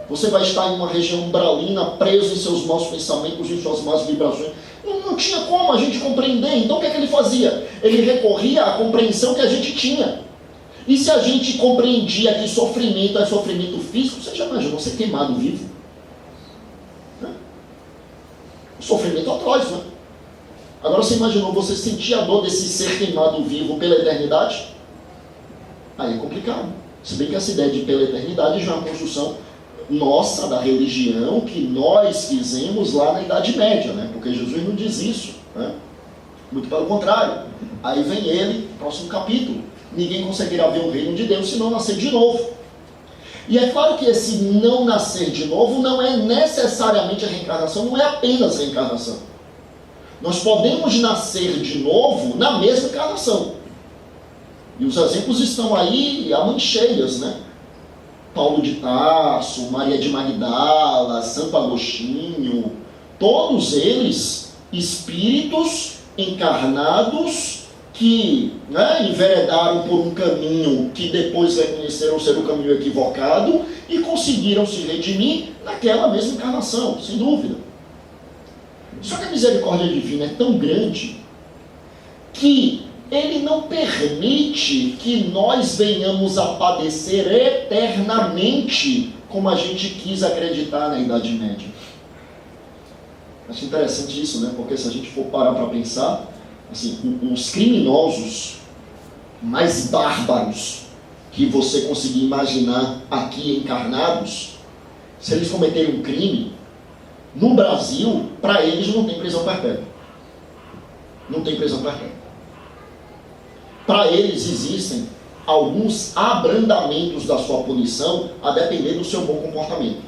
Você vai estar em uma região umbralina, preso em seus maus pensamentos, em suas más vibrações. Não tinha como a gente compreender. Então o que é que ele fazia? Ele recorria à compreensão que a gente tinha. E se a gente compreendia que sofrimento é sofrimento físico, você já imaginou ser queimado vivo? O sofrimento atroz, né? Agora você imaginou você sentir a dor desse ser queimado vivo pela eternidade? Aí é complicado. Se bem que essa ideia de pela eternidade já é uma construção nossa, da religião, que nós fizemos lá na Idade Média, né? Porque Jesus não diz isso, né? Muito pelo contrário. Aí vem ele, próximo capítulo. Ninguém conseguirá ver o reino de Deus se não nascer de novo. E é claro que esse não nascer de novo não é necessariamente a reencarnação, não é apenas a reencarnação. Nós podemos nascer de novo na mesma encarnação. E os exemplos estão aí a mancheias, né? Paulo de Tarso, Maria de Magdala, Santo Agostinho, todos eles espíritos encarnados que, né, enveredaram por um caminho que depois reconheceram ser o caminho equivocado e conseguiram se redimir naquela mesma encarnação, sem dúvida. Só que a misericórdia divina é tão grande que ele não permite que nós venhamos a padecer eternamente como a gente quis acreditar na Idade Média. Acho interessante isso, né? Porque se a gente for parar para pensar, assim, os criminosos mais bárbaros que você conseguir imaginar aqui encarnados, se eles cometerem um crime, no Brasil, para eles não tem prisão perpétua. Não tem prisão perpétua. Para eles existem alguns abrandamentos da sua punição a depender do seu bom comportamento.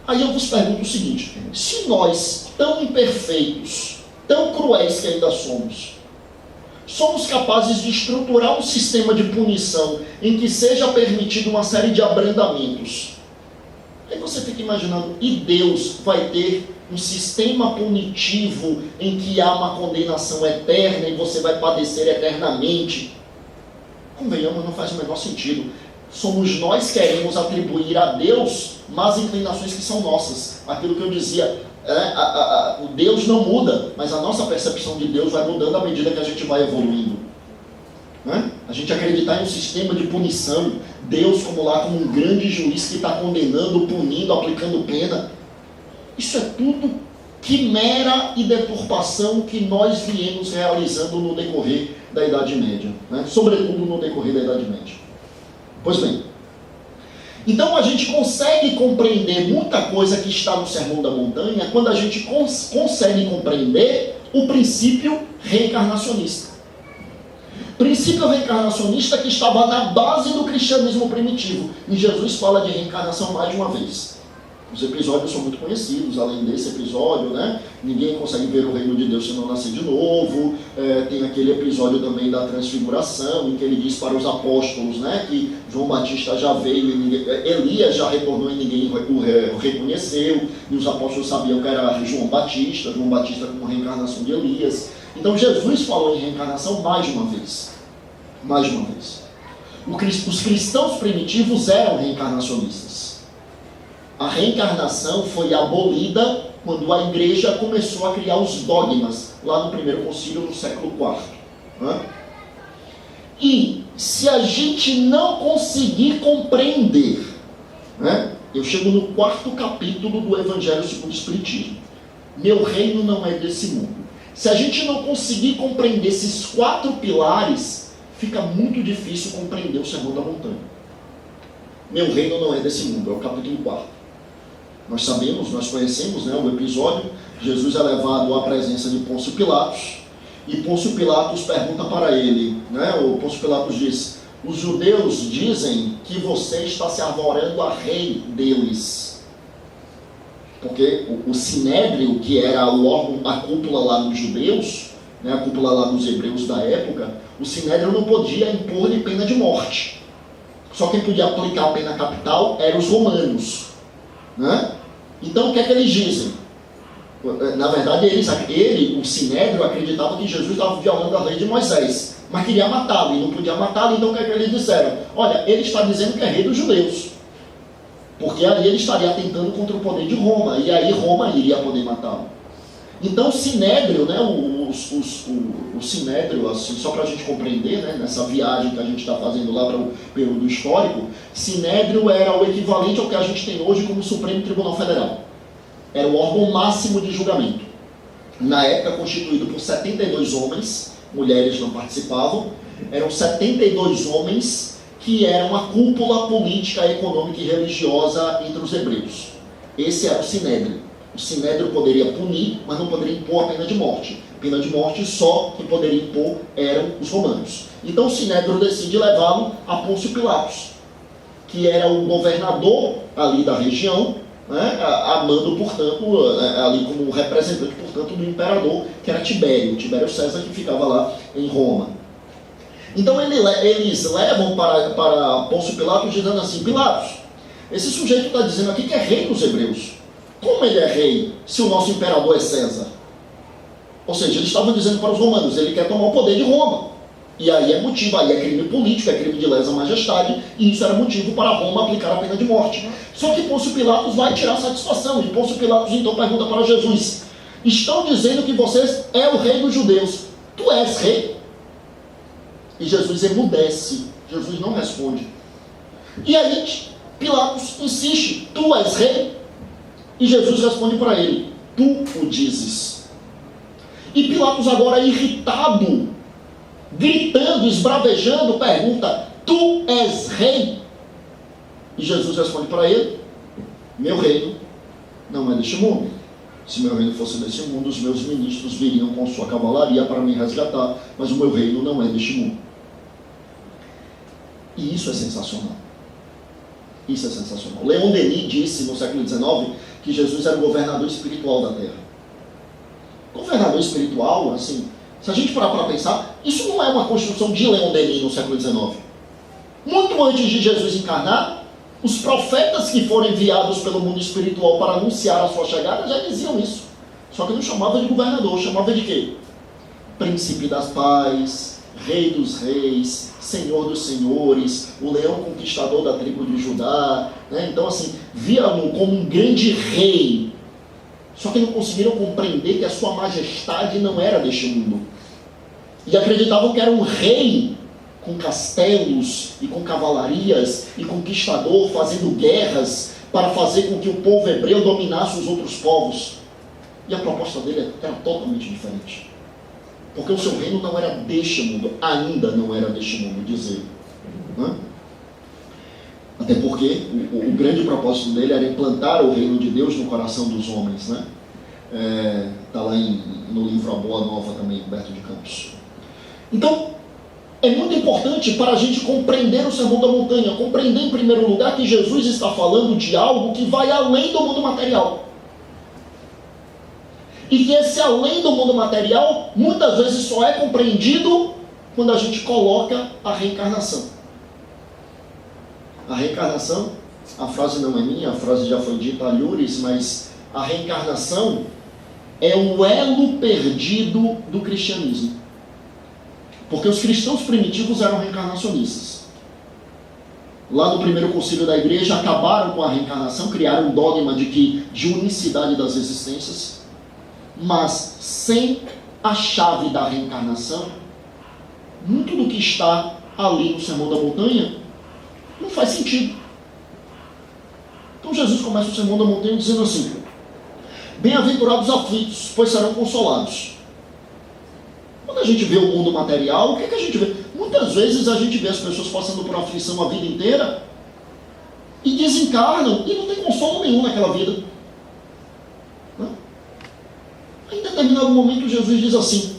Aí eu vos pergunto o seguinte: se nós, tão imperfeitos, tão cruéis que ainda somos capazes de estruturar um sistema de punição em que seja permitido uma série de abrandamentos, aí você fica imaginando, e Deus vai ter um sistema punitivo em que há uma condenação eterna e você vai padecer eternamente? Convenhamos, não faz o menor sentido. Somos nós que queremos atribuir a Deus más inclinações que são nossas. Aquilo que eu dizia, o Deus não muda, mas a nossa percepção de Deus vai mudando à medida que a gente vai evoluindo. A gente acreditar em um sistema de punição, Deus como um grande juiz que está condenando, punindo, aplicando pena. Isso é tudo quimera e deturpação que nós viemos realizando no decorrer da Idade Média, né? Sobretudo no decorrer da Idade Média. Pois bem, então a gente consegue compreender muita coisa que está no Sermão da Montanha quando a gente consegue compreender o princípio reencarnacionista. Princípio reencarnacionista que estava na base do cristianismo primitivo. E Jesus fala de reencarnação mais de uma vez. Os episódios são muito conhecidos, além desse episódio, né? Ninguém consegue ver o reino de Deus se não nascer de novo. Tem aquele episódio também da transfiguração, em que ele diz para os apóstolos, né, que João Batista já veio, Elias já retornou e ninguém o reconheceu, e os apóstolos sabiam que era João Batista como reencarnação de Elias. Então Jesus falou em reencarnação mais de uma vez. Mais de uma vez. Os cristãos primitivos eram reencarnacionistas. A reencarnação foi abolida quando a igreja começou a criar os dogmas, lá no primeiro concílio, no século IV. Né? E se a gente não conseguir compreender, né? Eu chego no 4º capítulo do Evangelho segundo o Espiritismo. Meu reino não é desse mundo. Se a gente não conseguir compreender esses 4 pilares, fica muito difícil compreender o Sermão da Montanha. Meu reino não é desse mundo, é o capítulo 4. Nós sabemos, nós conhecemos, né, o episódio. Jesus é levado à presença de Pôncio Pilatos, e Pôncio Pilatos pergunta para ele, né, o Pôncio Pilatos diz: os judeus dizem que você está se arvorando a rei deles. Porque o sinédrio, que era o órgão, a cúpula lá dos judeus, né, a cúpula lá dos hebreus da época, o sinédrio não podia impor-lhe pena de morte. Só quem podia aplicar a pena capital eram os romanos. Né? Então o que é que eles dizem? Na verdade, o sinédrio acreditava que Jesus estava violando a lei de Moisés, mas queria matá-lo e não podia matá-lo. Então o que é que eles disseram? Olha, ele está dizendo que é rei dos judeus, porque ali ele estaria atentando contra o poder de Roma, e aí Roma iria poder matá-lo. Então o sinédrio, né, o sinédrio, assim, só para a gente compreender, né, nessa viagem que a gente está fazendo lá para o período histórico, sinédrio era o equivalente ao que a gente tem hoje como Supremo Tribunal Federal. Era o órgão máximo de julgamento. Na época constituído por 72 homens, mulheres não participavam, eram 72 homens que eram a cúpula política, econômica e religiosa entre os hebreus. Esse era o sinédrio. O sinédrio poderia punir, mas não poderia impor a pena de morte. Pena de morte só quem poderia impor eram os romanos. Então o sinédrio decide levá-lo a Pôncio Pilatos, que era o governador ali da região, né, amando, portanto, ali como representante, portanto, do imperador, que era Tibério César, que ficava lá em Roma. Então eles levam para Pôncio Pilatos dizendo assim: Pilatos, esse sujeito está dizendo aqui que é rei dos hebreus. Como ele é rei se o nosso imperador é César? Ou seja, eles estavam dizendo para os romanos: ele quer tomar o poder de Roma. E aí é motivo, aí é crime político, é crime de lesa majestade, e isso era motivo para Roma aplicar a pena de morte. Só que Pôncio Pilatos vai tirar satisfação, e Pôncio Pilatos então pergunta para Jesus: estão dizendo que você é o rei dos judeus, tu és rei? E Jesus emudece, Jesus não responde. E aí Pilatos insiste: tu és rei? E Jesus responde para ele: tu o dizes. E Pilatos agora irritado, gritando, esbravejando, pergunta: tu és rei? E Jesus responde para ele: meu reino não é deste mundo. Se meu reino fosse deste mundo, os meus ministros viriam com sua cavalaria para me resgatar, mas o meu reino não é deste mundo. E isso é sensacional. Isso é sensacional. Leon Denis disse no século XIX que Jesus era o governador espiritual da Terra. Governador espiritual, assim, se a gente parar para pensar, isso não é uma construção de Leon Denis no século XIX. Muito antes de Jesus encarnar, os profetas que foram enviados pelo mundo espiritual para anunciar a sua chegada já diziam isso. Só que não chamava de governador, chamava de quê? Príncipe das paz, Rei dos reis, Senhor dos senhores, o leão conquistador da tribo de Judá, né? Então assim, viam-no como um grande rei, só que não conseguiram compreender que a sua majestade não era deste mundo, e acreditavam que era um rei com castelos e com cavalarias e conquistador, fazendo guerras para fazer com que o povo hebreu dominasse os outros povos. E a proposta dele era totalmente diferente. Porque o seu reino não era deste mundo, ainda não era deste mundo, diz ele. Até porque o grande propósito dele era implantar o reino de Deus no coração dos homens, né? Está lá no livro A Boa Nova também, Humberto de Campos. Então, é muito importante para a gente compreender o Sermão da Montanha, compreender em primeiro lugar que Jesus está falando de algo que vai além do mundo material. E que esse além do mundo material, muitas vezes só é compreendido quando a gente coloca a reencarnação. A reencarnação, a frase não é minha, a frase já foi dita a Lures, mas a reencarnação é o elo perdido do cristianismo. Porque os cristãos primitivos eram reencarnacionistas. Lá no primeiro concílio da igreja, acabaram com a reencarnação, criaram um dogma de unicidade das existências, mas sem a chave da reencarnação, muito do que está ali no Sermão da Montanha não faz sentido. Então Jesus começa o Sermão da Montanha dizendo assim: bem-aventurados aflitos, pois serão consolados. Quando a gente vê o mundo material, o que a gente vê? Muitas vezes a gente vê as pessoas passando por aflição a vida inteira e desencarnam e não tem consolo nenhum naquela vida. Em determinado momento Jesus diz assim: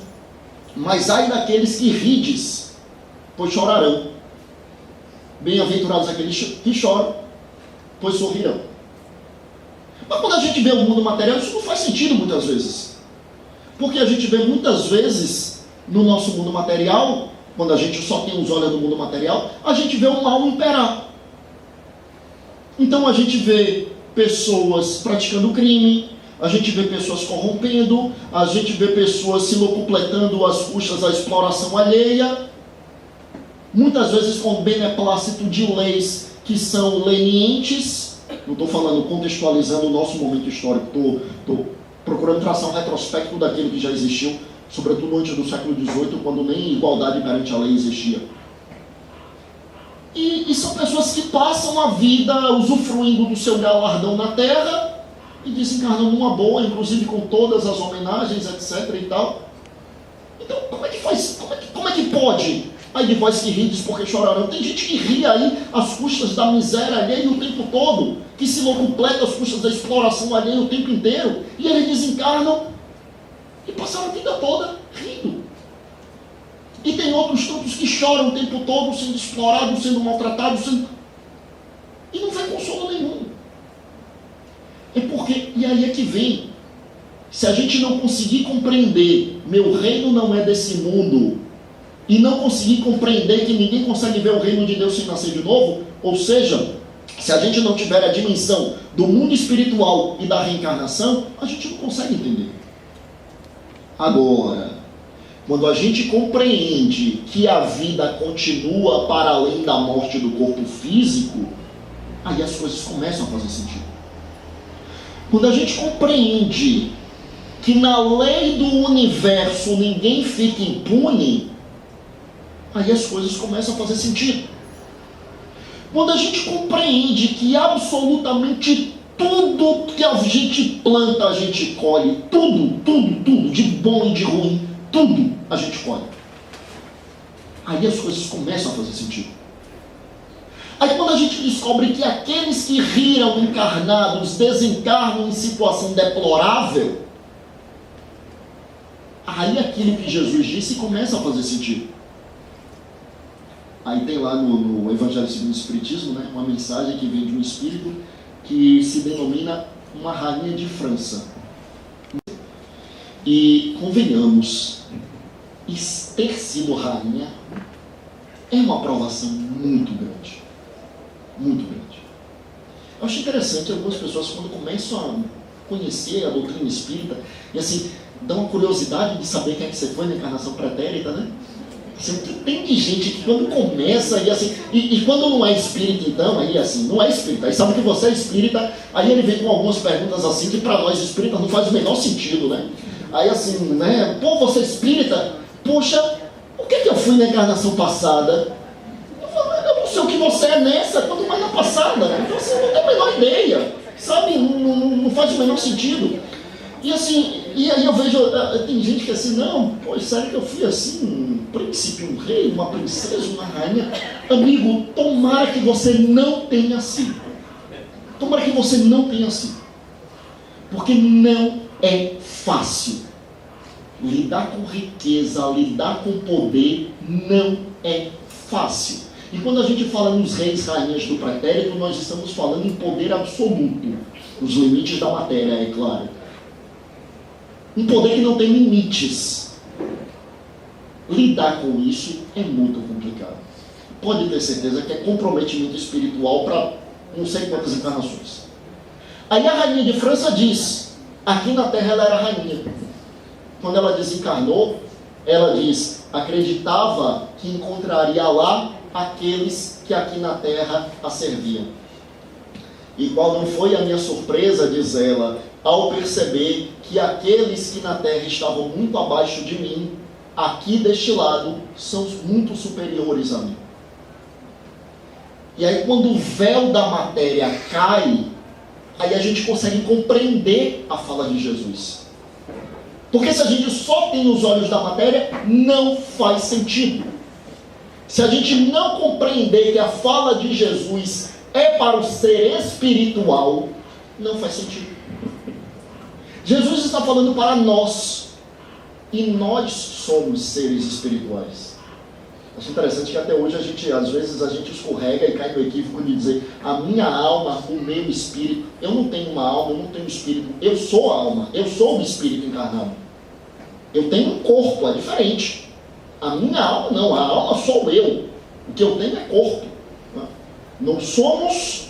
mas ai daqueles que rides, pois chorarão. Bem-aventurados aqueles que choram, pois sorrirão. Mas quando a gente vê o mundo material, isso não faz sentido muitas vezes. Porque a gente vê muitas vezes no nosso mundo material, quando a gente só tem os olhos do mundo material, a gente vê o mal imperar. Então a gente vê pessoas praticando crime, a gente vê pessoas corrompendo, a gente vê pessoas se locupletando às custas da exploração alheia, muitas vezes com beneplácito de leis que são lenientes. Não estou falando contextualizando o nosso momento histórico, estou procurando traçar um retrospecto daquilo que já existiu, sobretudo antes do século XVIII, quando nem igualdade perante a lei existia. E são pessoas que passam a vida usufruindo do seu galardão na terra e desencarnam numa boa, inclusive com todas as homenagens, etc. e tal. Então, como é que faz? Como é que pode? Ai de vós que rides porque chorarão. Tem gente que ri aí às custas da miséria alheia o tempo todo, que se locupleta às custas da exploração alheia o tempo inteiro, e eles desencarnam e passaram a vida toda rindo. E tem outros tantos que choram o tempo todo, sendo explorados, sendo maltratados, e não vem consolo nenhum. É porque, e aí é que vem, se a gente não conseguir compreender, meu reino não é desse mundo, e não conseguir compreender que ninguém consegue ver o reino de Deus sem nascer de novo, ou seja, se a gente não tiver a dimensão do mundo espiritual e da reencarnação, a gente não consegue entender. Agora, quando a gente compreende que a vida continua para além da morte do corpo físico, aí as coisas começam a fazer sentido. Quando a gente compreende que na lei do universo ninguém fica impune, aí as coisas começam a fazer sentido. Quando a gente compreende que absolutamente tudo que a gente planta, a gente colhe, tudo, de bom e de ruim, tudo a gente colhe. Aí as coisas começam a fazer sentido. Aí quando a gente descobre que aqueles que riram encarnados desencarnam em situação deplorável, aí aquilo que Jesus disse começa a fazer sentido. Aí tem lá no Evangelho segundo o Espiritismo, né, uma mensagem que vem de um espírito que se denomina uma rainha de França. E convenhamos, ter sido rainha é uma aprovação muito grande. Muito grande. Eu acho interessante algumas pessoas quando começam a conhecer a doutrina espírita e assim, dá uma curiosidade de saber quem é que você foi na encarnação pretérita, né? Assim, tem de gente que quando começa e assim, e quando não é espírita então, aí assim, não é espírita, aí sabe que você é espírita, aí ele vem com algumas perguntas assim que para nós espíritas não faz o menor sentido, né? Aí assim, né, pô, você é espírita? Poxa, o que eu fui na encarnação passada? Eu falo, eu não sei o que você é nessa, quanto mais na passada. Então você não tem a menor ideia, sabe? Não faz o menor sentido. E assim, e aí eu vejo, tem gente que é assim, não, pô, sério que eu fui assim, um príncipe, um rei, uma princesa, uma rainha. Amigo, tomara que você não tenha sido. Tomara que você não tenha sido. Porque não é fácil. Lidar com riqueza, lidar com poder, não é fácil. E quando a gente fala nos reis, rainhas do pretérito, nós estamos falando em poder absoluto. Os limites da matéria, é claro. Um poder que não tem limites. Lidar com isso é muito complicado. Pode ter certeza que é comprometimento espiritual para não sei quantas encarnações. Aí a rainha de França diz, aqui na Terra ela era rainha. Quando ela desencarnou, ela diz, acreditava que encontraria lá aqueles que aqui na Terra a serviam. E qual não foi a minha surpresa, diz ela, ao perceber que aqueles que na Terra estavam muito abaixo de mim, aqui deste lado, são muito superiores a mim. E aí quando o véu da matéria cai, aí a gente consegue compreender a fala de Jesus. Porque se a gente só tem os olhos da matéria, não faz sentido. Se a gente não compreender que a fala de Jesus é para o ser espiritual, não faz sentido. Jesus está falando para nós, e nós somos seres espirituais. Acho interessante que até hoje às vezes a gente escorrega e cai no equívoco de dizer, a minha alma, o meu espírito. Eu não tenho uma alma, eu não tenho espírito, eu sou a alma, eu sou o espírito encarnado. Eu tenho um corpo, é diferente. A minha alma não, a alma sou eu. O que eu tenho é corpo. Nós somos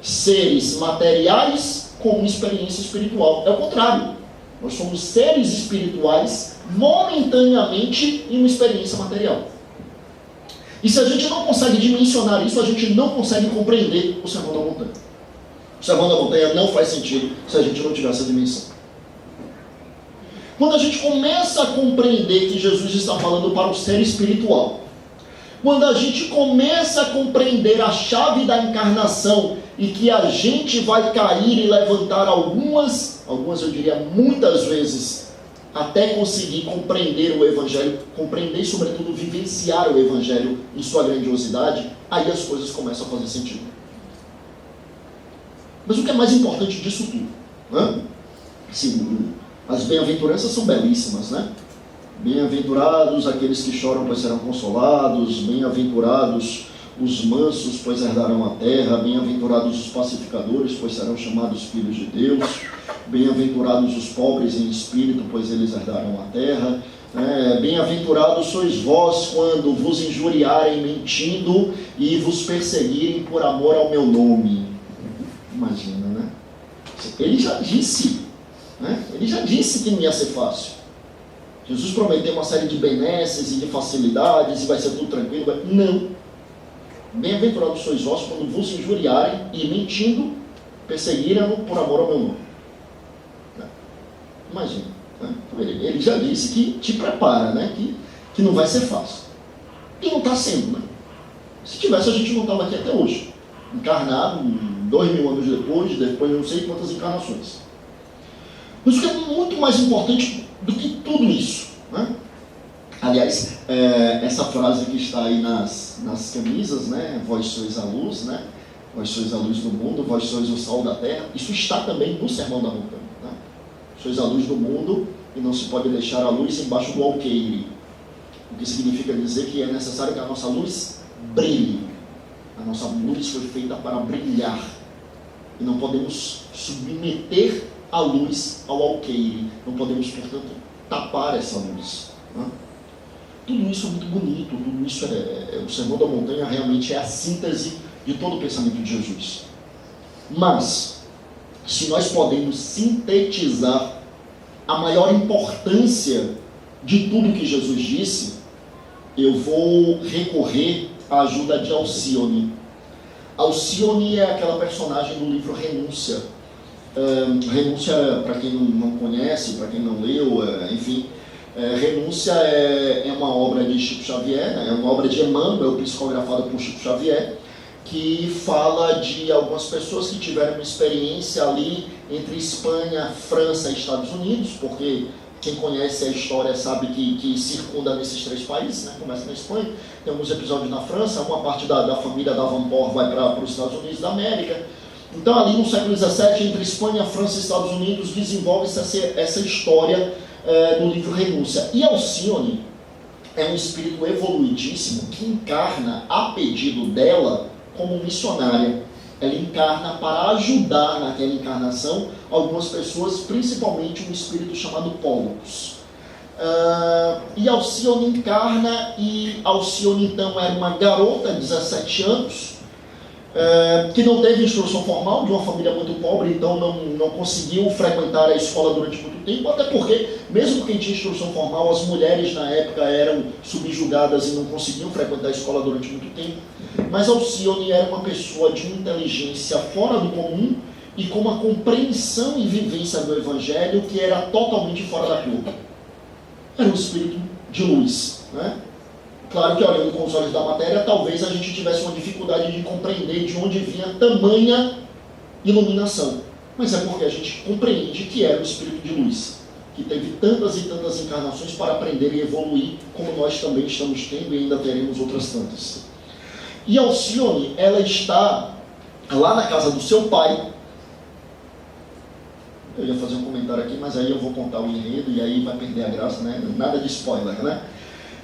seres materiais com uma experiência espiritual. É o contrário. Nós somos seres espirituais momentaneamente em uma experiência material. E se a gente não consegue dimensionar isso, a gente não consegue compreender o Sermão da Montanha. O Sermão da Montanha não faz sentido se a gente não tiver essa dimensão. Quando a gente começa a compreender que Jesus está falando para o ser espiritual, quando a gente começa a compreender a chave da encarnação e que a gente vai cair e levantar algumas eu diria muitas vezes, até conseguir compreender o Evangelho, compreender e sobretudo vivenciar o Evangelho em sua grandiosidade, aí as coisas começam a fazer sentido. Mas o que é mais importante disso tudo? Né? Assim, as bem-aventuranças são belíssimas, né? Bem-aventurados aqueles que choram, pois serão consolados. Bem-aventurados os mansos, pois herdarão a terra. Bem-aventurados os pacificadores, pois serão chamados filhos de Deus. Bem-aventurados os pobres em espírito, pois eles herdarão a terra. Bem-aventurados sois vós quando vos injuriarem mentindo e vos perseguirem por amor ao meu nome. Imagina, né? Ele já disse, né? Ele já disse que não ia ser fácil. Jesus prometeu uma série de benesses e de facilidades e vai ser tudo tranquilo. Não. Bem-aventurados sois vós quando vos injuriarem e mentindo, perseguirem-no por amor ao meu nome. Imagina. Né? Ele já disse que te prepara, né? que não vai ser fácil. E não está sendo, né? Se tivesse, a gente não estava aqui até hoje. Encarnado, 2000 anos depois de não sei quantas encarnações. Mas o que é muito mais importante do que tudo isso, né? Aliás, essa frase que está aí nas camisas, né? Vós sois a luz, né? Vós sois a luz do mundo, vós sois o sal da terra. Isso está também no Sermão da Montanha, né? Sois a luz do mundo e não se pode deixar a luz embaixo do alqueire. O que significa dizer que é necessário que a nossa luz brilhe. A nossa luz foi feita para brilhar. E não podemos submeter a luz ao alqueire. Não podemos, portanto, tapar essa luz. Né? Tudo isso é muito bonito. Tudo isso o Sermão da Montanha realmente é a síntese de todo o pensamento de Jesus. Mas, se nós podemos sintetizar a maior importância de tudo que Jesus disse, eu vou recorrer à ajuda de Alcione. Alcione é aquela personagem do livro Renúncia. Renúncia, para quem não conhece, para quem não leu, enfim, Renúncia é uma obra de Chico Xavier, né? É uma obra de Emmanuel, psicografada por Chico Xavier, que fala de algumas pessoas que tiveram uma experiência ali entre Espanha, França e Estados Unidos, porque quem conhece a história sabe que circunda nesses 3 países, né? Começa na Espanha, tem alguns episódios na França, uma parte da família da Van Port vai para os Estados Unidos da América. Então ali no século XVII, entre Espanha, França e Estados Unidos, desenvolve-se essa história no livro Renúncia. E Alcione é um espírito evoluidíssimo que encarna, a pedido dela, como missionária. Ela encarna para ajudar naquela encarnação algumas pessoas, principalmente um espírito chamado Pollux. E Alcione encarna, e Alcione então era uma garota de 17 anos, que não teve instrução formal, de uma família muito pobre, então não conseguiu frequentar a escola durante muito tempo, até porque, mesmo quem tinha instrução formal, as mulheres na época eram subjugadas e não conseguiam frequentar a escola durante muito tempo. Mas Alcione era uma pessoa de uma inteligência fora do comum e com uma compreensão e vivência do Evangelho que era totalmente fora da curva. Era um espírito de luz, né? Claro que olhando com os olhos da matéria, talvez a gente tivesse uma dificuldade de compreender de onde vinha tamanha iluminação. Mas é porque a gente compreende que era o espírito de luz, que teve tantas e tantas encarnações para aprender e evoluir, como nós também estamos tendo e ainda teremos outras tantas. E Alcione, ela está lá na casa do seu pai. Eu ia fazer um comentário aqui, mas aí eu vou contar o enredo e aí vai perder a graça, né? Nada de spoiler, né?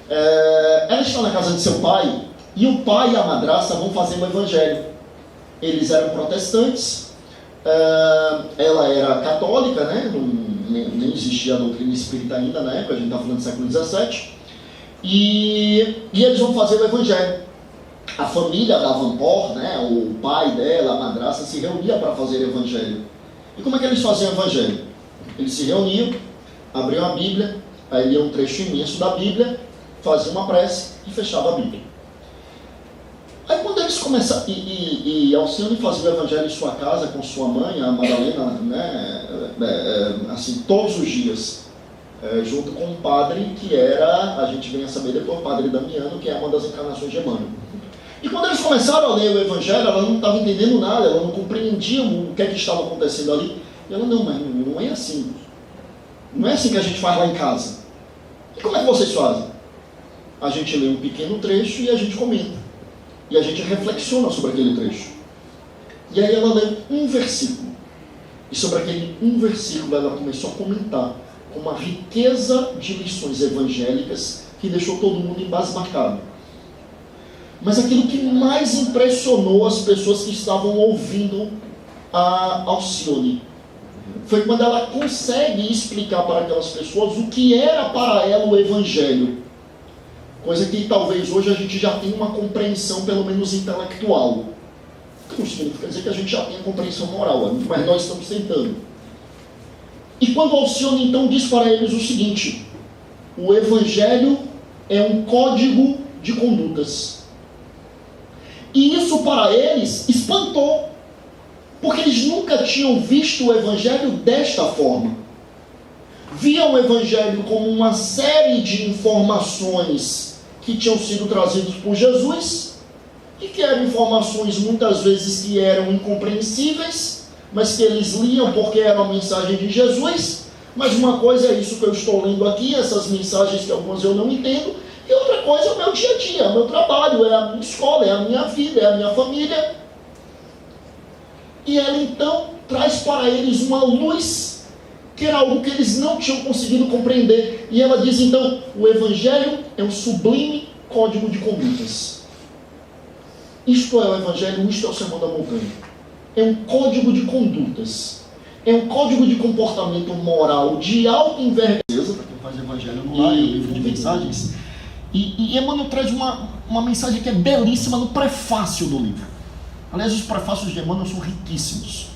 Ela está na casa de seu pai e o pai e a madrasta vão fazer o evangelho. Eles eram protestantes, ela era católica, né? Nem existia a doutrina espírita ainda na época, a gente está falando do século XVII. E eles vão fazer o evangelho. A família da Van Port, né? O pai dela, a madrasta, se reunia para fazer o evangelho. E como é que eles faziam o evangelho? Eles se reuniam, abriam a Bíblia, aí liam um trecho imenso da Bíblia, faziam uma prece e fechavam a Bíblia. Aí quando eles começaram, e Alcione fazia o evangelho em sua casa com sua mãe, a Madalena, né, assim, todos os dias, junto com um padre que era, a gente vem a saber depois, o padre Damiano, que é uma das encarnações de Emmanuel. E quando eles começaram a ler o evangelho, ela não estava entendendo nada, ela não compreendia o que é que estava acontecendo ali. E ela, não, mas não é assim. Não é assim que a gente faz lá em casa. E como é que vocês fazem? A gente lê um pequeno trecho e a gente comenta. E a gente reflexiona sobre aquele trecho. E aí ela lê um versículo. E sobre aquele um versículo ela começou a comentar com uma riqueza de lições evangélicas que deixou todo mundo embasbacado. Mas aquilo que mais impressionou as pessoas que estavam ouvindo a Alcione foi quando ela consegue explicar para aquelas pessoas o que era para ela o Evangelho. Coisa que talvez hoje a gente já tenha uma compreensão, pelo menos intelectual. Que não significa dizer que a gente já tenha compreensão moral, mas nós estamos tentando. E quando Alcione então diz para eles o seguinte: o Evangelho é um código de condutas. E isso para eles espantou, porque eles nunca tinham visto o Evangelho desta forma. Viam o Evangelho como uma série de informações que tinham sido trazidas por Jesus, e que eram informações muitas vezes que eram incompreensíveis, mas que eles liam porque era a mensagem de Jesus. Mas uma coisa é isso que eu estou lendo aqui, essas mensagens que algumas eu não entendo, e outra coisa é o meu dia a dia, é o meu trabalho, é a minha escola, é a minha vida, é a minha família. E ela então traz para eles uma luz que era algo que eles não tinham conseguido compreender. E ela diz então: o Evangelho é um sublime código de condutas. Isto é o Evangelho, isto é o Sermão da Montanha. É um código de condutas. É um código de comportamento moral de alta envergadura. Para quem faz Evangelho no Lar, é um livro de mensagens. E Emmanuel traz uma mensagem que é belíssima no prefácio do livro. Aliás, os prefácios de Emmanuel são riquíssimos.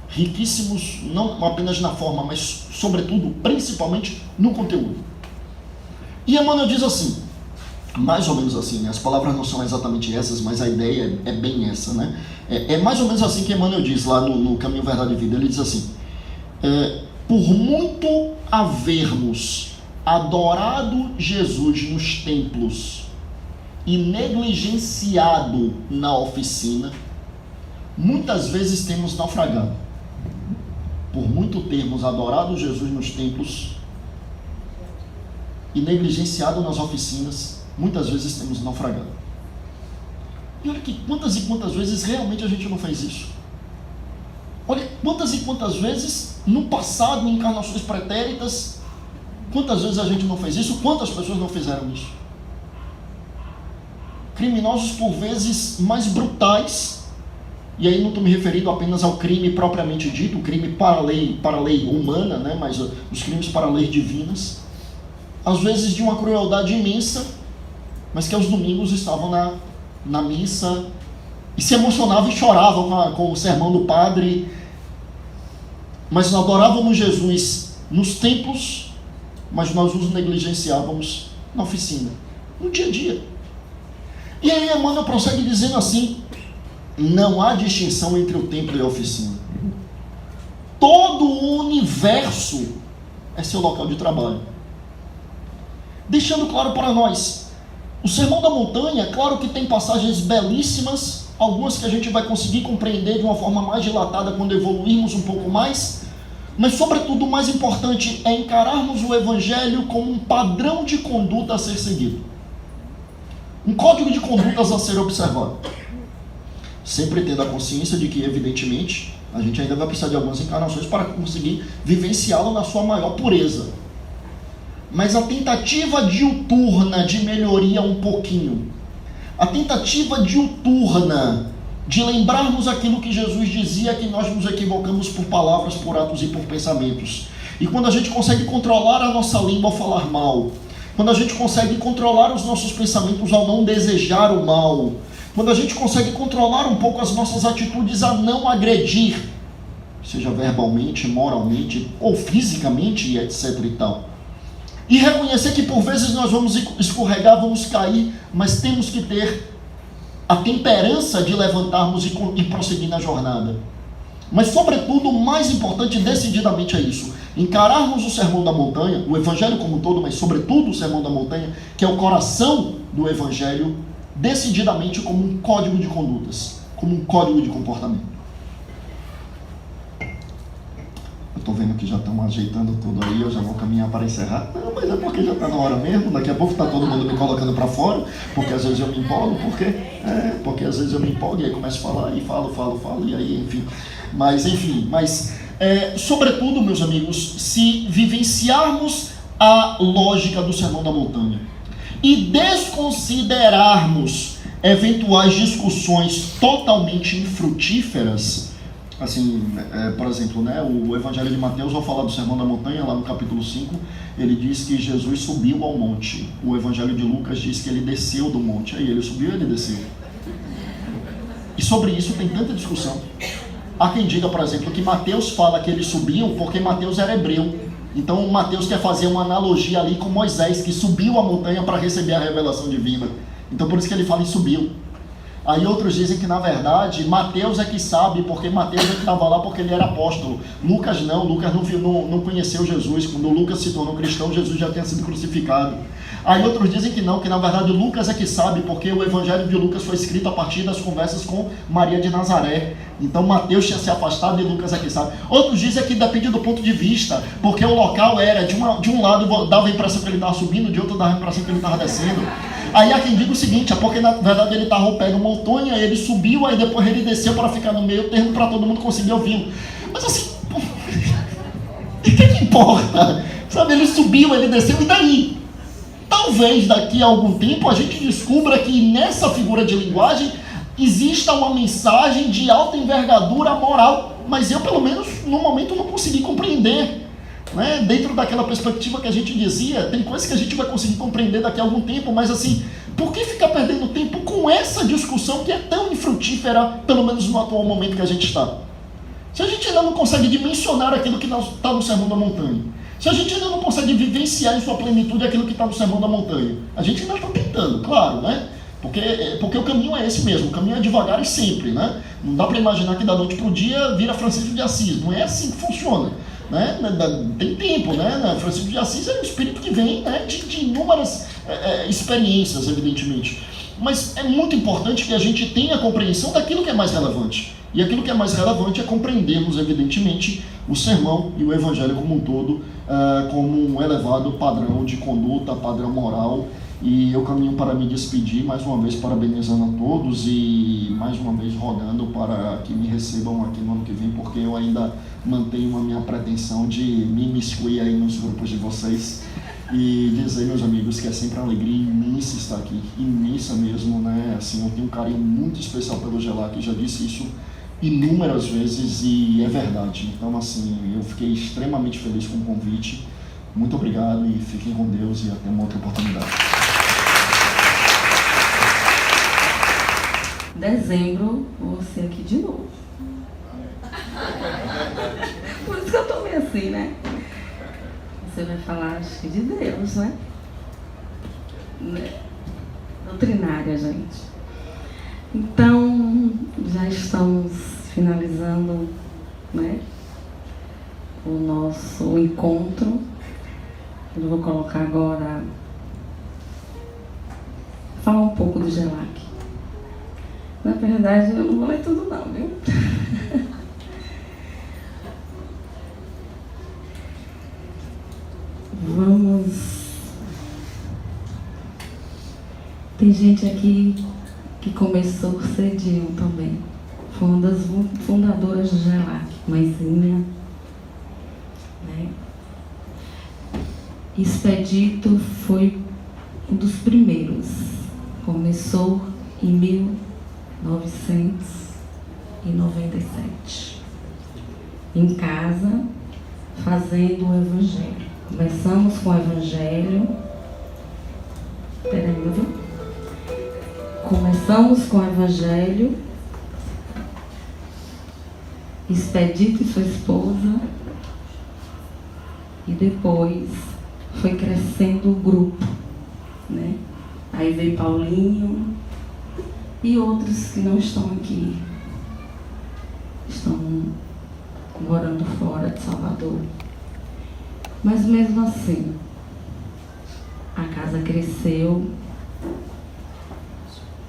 Riquíssimos não apenas na forma, mas sobretudo, principalmente no conteúdo. E Emmanuel diz assim, mais ou menos assim, né? As palavras não são exatamente essas, mas a ideia é bem essa, né? É mais ou menos assim que Emmanuel diz lá no Caminho, Verdade e Vida. Ele diz assim: por muito havermos adorado Jesus nos templos e negligenciado na oficina, muitas vezes temos naufragado. Por muito termos adorado Jesus nos templos e negligenciado nas oficinas, muitas vezes temos naufragado. E olha que quantas e quantas vezes realmente a gente não fez isso. Olha quantas e quantas vezes no passado, em encarnações pretéritas, quantas vezes a gente não fez isso, quantas pessoas não fizeram isso. Criminosos por vezes mais brutais, e aí não estou me referindo apenas ao crime propriamente dito, o crime para a lei humana, né, mas os crimes para a lei divinas, às vezes de uma crueldade imensa, mas que aos domingos estavam na missa e se emocionavam e choravam com o sermão do padre, mas adorávamos Jesus nos templos, mas nós nos negligenciávamos na oficina, no dia a dia. E aí Emmanuel prossegue dizendo assim: não há distinção entre o templo e a oficina. Todo o universo é seu local de trabalho. Deixando claro para nós, o Sermão da Montanha, claro que tem passagens belíssimas, algumas que a gente vai conseguir compreender de uma forma mais dilatada quando evoluirmos um pouco mais, mas sobretudo o mais importante é encararmos o Evangelho como um padrão de conduta a ser seguido, um código de condutas a ser observado, sempre tendo a consciência de que, evidentemente, a gente ainda vai precisar de algumas encarnações para conseguir vivenciá-lo na sua maior pureza. Mas a tentativa diuturna de melhoria um pouquinho, a tentativa diuturna de lembrarmos aquilo que Jesus dizia, que nós nos equivocamos por palavras, por atos e por pensamentos. E quando a gente consegue controlar a nossa língua ao falar mal, quando a gente consegue controlar os nossos pensamentos ao não desejar o mal, quando a gente consegue controlar um pouco as nossas atitudes a não agredir, seja verbalmente, moralmente ou fisicamente, etc e tal, e reconhecer que por vezes nós vamos escorregar, vamos cair, mas temos que ter a temperança de levantarmos e prosseguir na jornada. Mas sobretudo, o mais importante decididamente é isso: encararmos o Sermão da Montanha, o Evangelho como um todo, mas sobretudo o Sermão da Montanha, que é o coração do Evangelho, decididamente como um código de condutas, como um código de comportamento. Eu estou vendo que já estão ajeitando tudo aí, eu já vou caminhar para encerrar. Não, mas é porque já está na hora mesmo, daqui a pouco está todo mundo me colocando para fora, porque às vezes eu me empolgo, porque às vezes eu me empolgo e aí começo a falar e falo, e aí, enfim. Mas sobretudo, meus amigos, se vivenciarmos a lógica do Sermão da Montanha e desconsiderarmos eventuais discussões totalmente infrutíferas, assim, por exemplo, né, o Evangelho de Mateus, ao falar do Sermão da Montanha, lá no capítulo 5, ele diz que Jesus subiu ao monte. O Evangelho de Lucas diz que ele desceu do monte. Aí ele subiu e ele desceu. E sobre isso tem tanta discussão. Há quem diga, por exemplo, que Mateus fala que ele subiu porque Mateus era hebreu. Então Mateus quer fazer uma analogia ali com Moisés, que subiu a montanha para receber a revelação divina. Então por isso que ele fala em subiu. Aí outros dizem que na verdade Mateus é que sabe, porque Mateus é que estava lá porque ele era apóstolo. Lucas não não conheceu Jesus. Quando Lucas se tornou cristão, Jesus já tinha sido crucificado. Aí outros dizem que não, que na verdade Lucas é que sabe, porque o Evangelho de Lucas foi escrito a partir das conversas com Maria de Nazaré. Então Mateus tinha se afastado e Lucas é que sabe. Outros dizem que depende do ponto de vista, porque o local era, de um lado dava a impressão que ele estava subindo, de outro dava a impressão que ele estava descendo. Aí há quem diga o seguinte, é porque na verdade ele estava ao pé de uma montanha, ele subiu, aí depois ele desceu para ficar no meio termo para todo mundo conseguir ouvi-lo. Mas assim, o que importa? Sabe, ele subiu, ele desceu, e daí? Talvez daqui a algum tempo a gente descubra que nessa figura de linguagem exista uma mensagem de alta envergadura moral, mas eu pelo menos no momento não consegui compreender. Né? Dentro daquela perspectiva que a gente dizia, tem coisas que a gente vai conseguir compreender daqui a algum tempo, mas assim, por que ficar perdendo tempo com essa discussão que é tão infrutífera, pelo menos no atual momento que a gente está? Se a gente ainda não consegue dimensionar aquilo que está no Sermão da Montanha, se a gente ainda não consegue vivenciar em sua plenitude aquilo que está no Sermão da Montanha, a gente ainda está tentando, claro, né? Porque o caminho é esse mesmo, o caminho é devagar e sempre, né? Não dá para imaginar que da noite para o dia vira Francisco de Assis, não é assim que funciona. né? Tem tempo, né? Francisco de Assis é um espírito que vem, né, de inúmeras experiências, evidentemente. Mas é muito importante que a gente tenha a compreensão daquilo que é mais relevante. E aquilo que é mais relevante é compreendermos, evidentemente, o sermão e o evangelho como um todo, como um elevado padrão de conduta, padrão moral. E eu caminho para me despedir, mais uma vez parabenizando a todos e mais uma vez rogando para que me recebam aqui no ano que vem, porque eu ainda mantenho a minha pretensão de me imiscuir aí nos grupos de vocês e dizer, meus amigos, que é sempre uma alegria imensa estar aqui, imensa mesmo, né? Assim, eu tenho um carinho muito especial pelo GELAC, já disse isso inúmeras vezes e é verdade. Então, assim, eu fiquei extremamente feliz com o convite. Muito obrigado e fiquem com Deus e até uma outra oportunidade. Dezembro, você aqui de novo. Por isso que eu tô meio assim, né? Você vai falar, acho que de Deus, né? Doutrinária, gente. Então, já estamos finalizando, né, o nosso encontro. Eu vou colocar agora, falar um pouco do GELAC. Na verdade, eu não vou ler tudo não, viu? Vamos... Tem gente aqui que começou cedinho também. Foi uma das fundadoras do GELAC, mãezinha, né? Expedito foi um dos primeiros. Começou em 1997. Em casa, fazendo o Evangelho. Começamos com o Evangelho. Peraí, viu? Começamos com o Evangelho. Expedito e sua esposa. E depois foi crescendo o grupo, né? Aí veio Paulinho e outros que não estão aqui, estão morando fora de Salvador. Mas mesmo assim, a casa cresceu,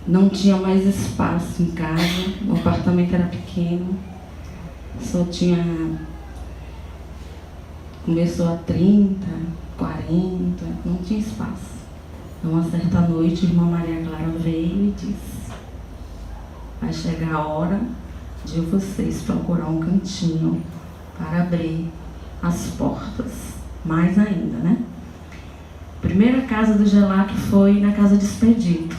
não tinha mais espaço em casa, o apartamento era pequeno, só tinha... Começou a 30, 40, não tinha espaço. Então, uma certa noite, a irmã Maria Clara veio e disse: vai chegar a hora de vocês procurar um cantinho para abrir as portas. Mais ainda, né? A primeira casa do GELAC foi na casa de Expedito.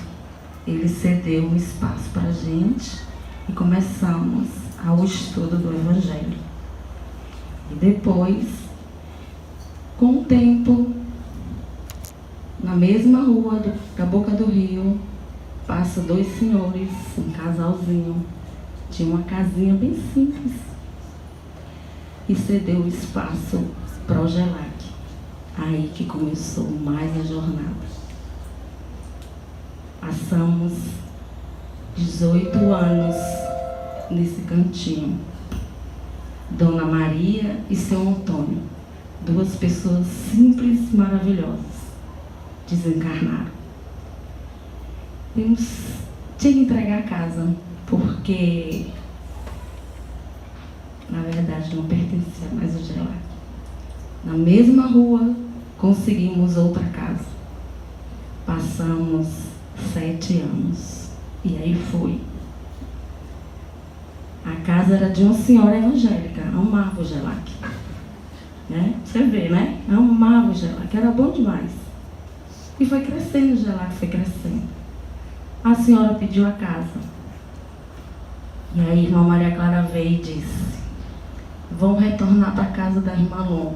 Ele cedeu um espaço para a gente e começamos ao estudo do Evangelho. E depois, com o tempo, na mesma rua da Boca do Rio, passa dois senhores, um casalzinho, tinha uma casinha bem simples, e cedeu o espaço para o GELAC. Aí que começou mais a jornada. Passamos 18 anos nesse cantinho. Dona Maria e seu Antônio, duas pessoas simples e maravilhosas, desencarnaram. Tinha que entregar a casa, porque na verdade não pertencia mais ao GELAC. Na mesma rua conseguimos outra casa. Passamos 7 anos. E aí foi. A casa era de uma senhora evangélica, amava o GELAC. Né? Você vê, né? Amava o GELAC, era bom demais. E foi crescendo o GELAC, foi crescendo. A senhora pediu a casa. E aí a irmã Maria Clara veio e disse: vão retornar para a casa da irmã Lon.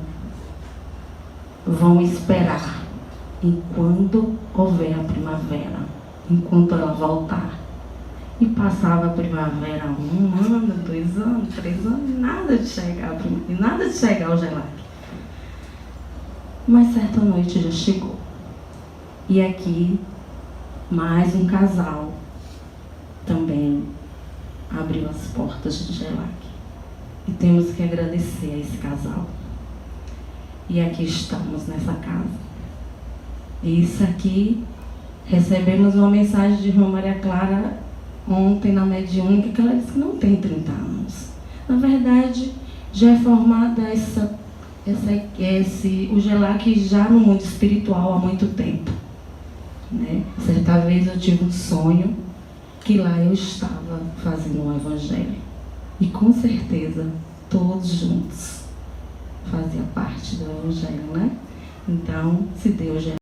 Vão esperar enquanto houver a primavera, enquanto ela voltar. E passava a primavera 1 ano, 2 anos, 3 anos, nada de chegar a primavera, nada de chegar ao GELAC. Mas certa noite já chegou. E aqui, mais um casal também abriu as portas do GELAC. E temos que agradecer a esse casal. E aqui estamos nessa casa. E isso aqui, recebemos uma mensagem de Irmã Maria Clara ontem na mediúnica, que ela disse que não tem 30 anos. Na verdade, já é formada o GELAC já no mundo espiritual há muito tempo. Né? Certa vez eu tive um sonho que lá eu estava fazendo um evangelho. E com certeza, todos juntos fazia parte do evangelho, né? Então, se Deus já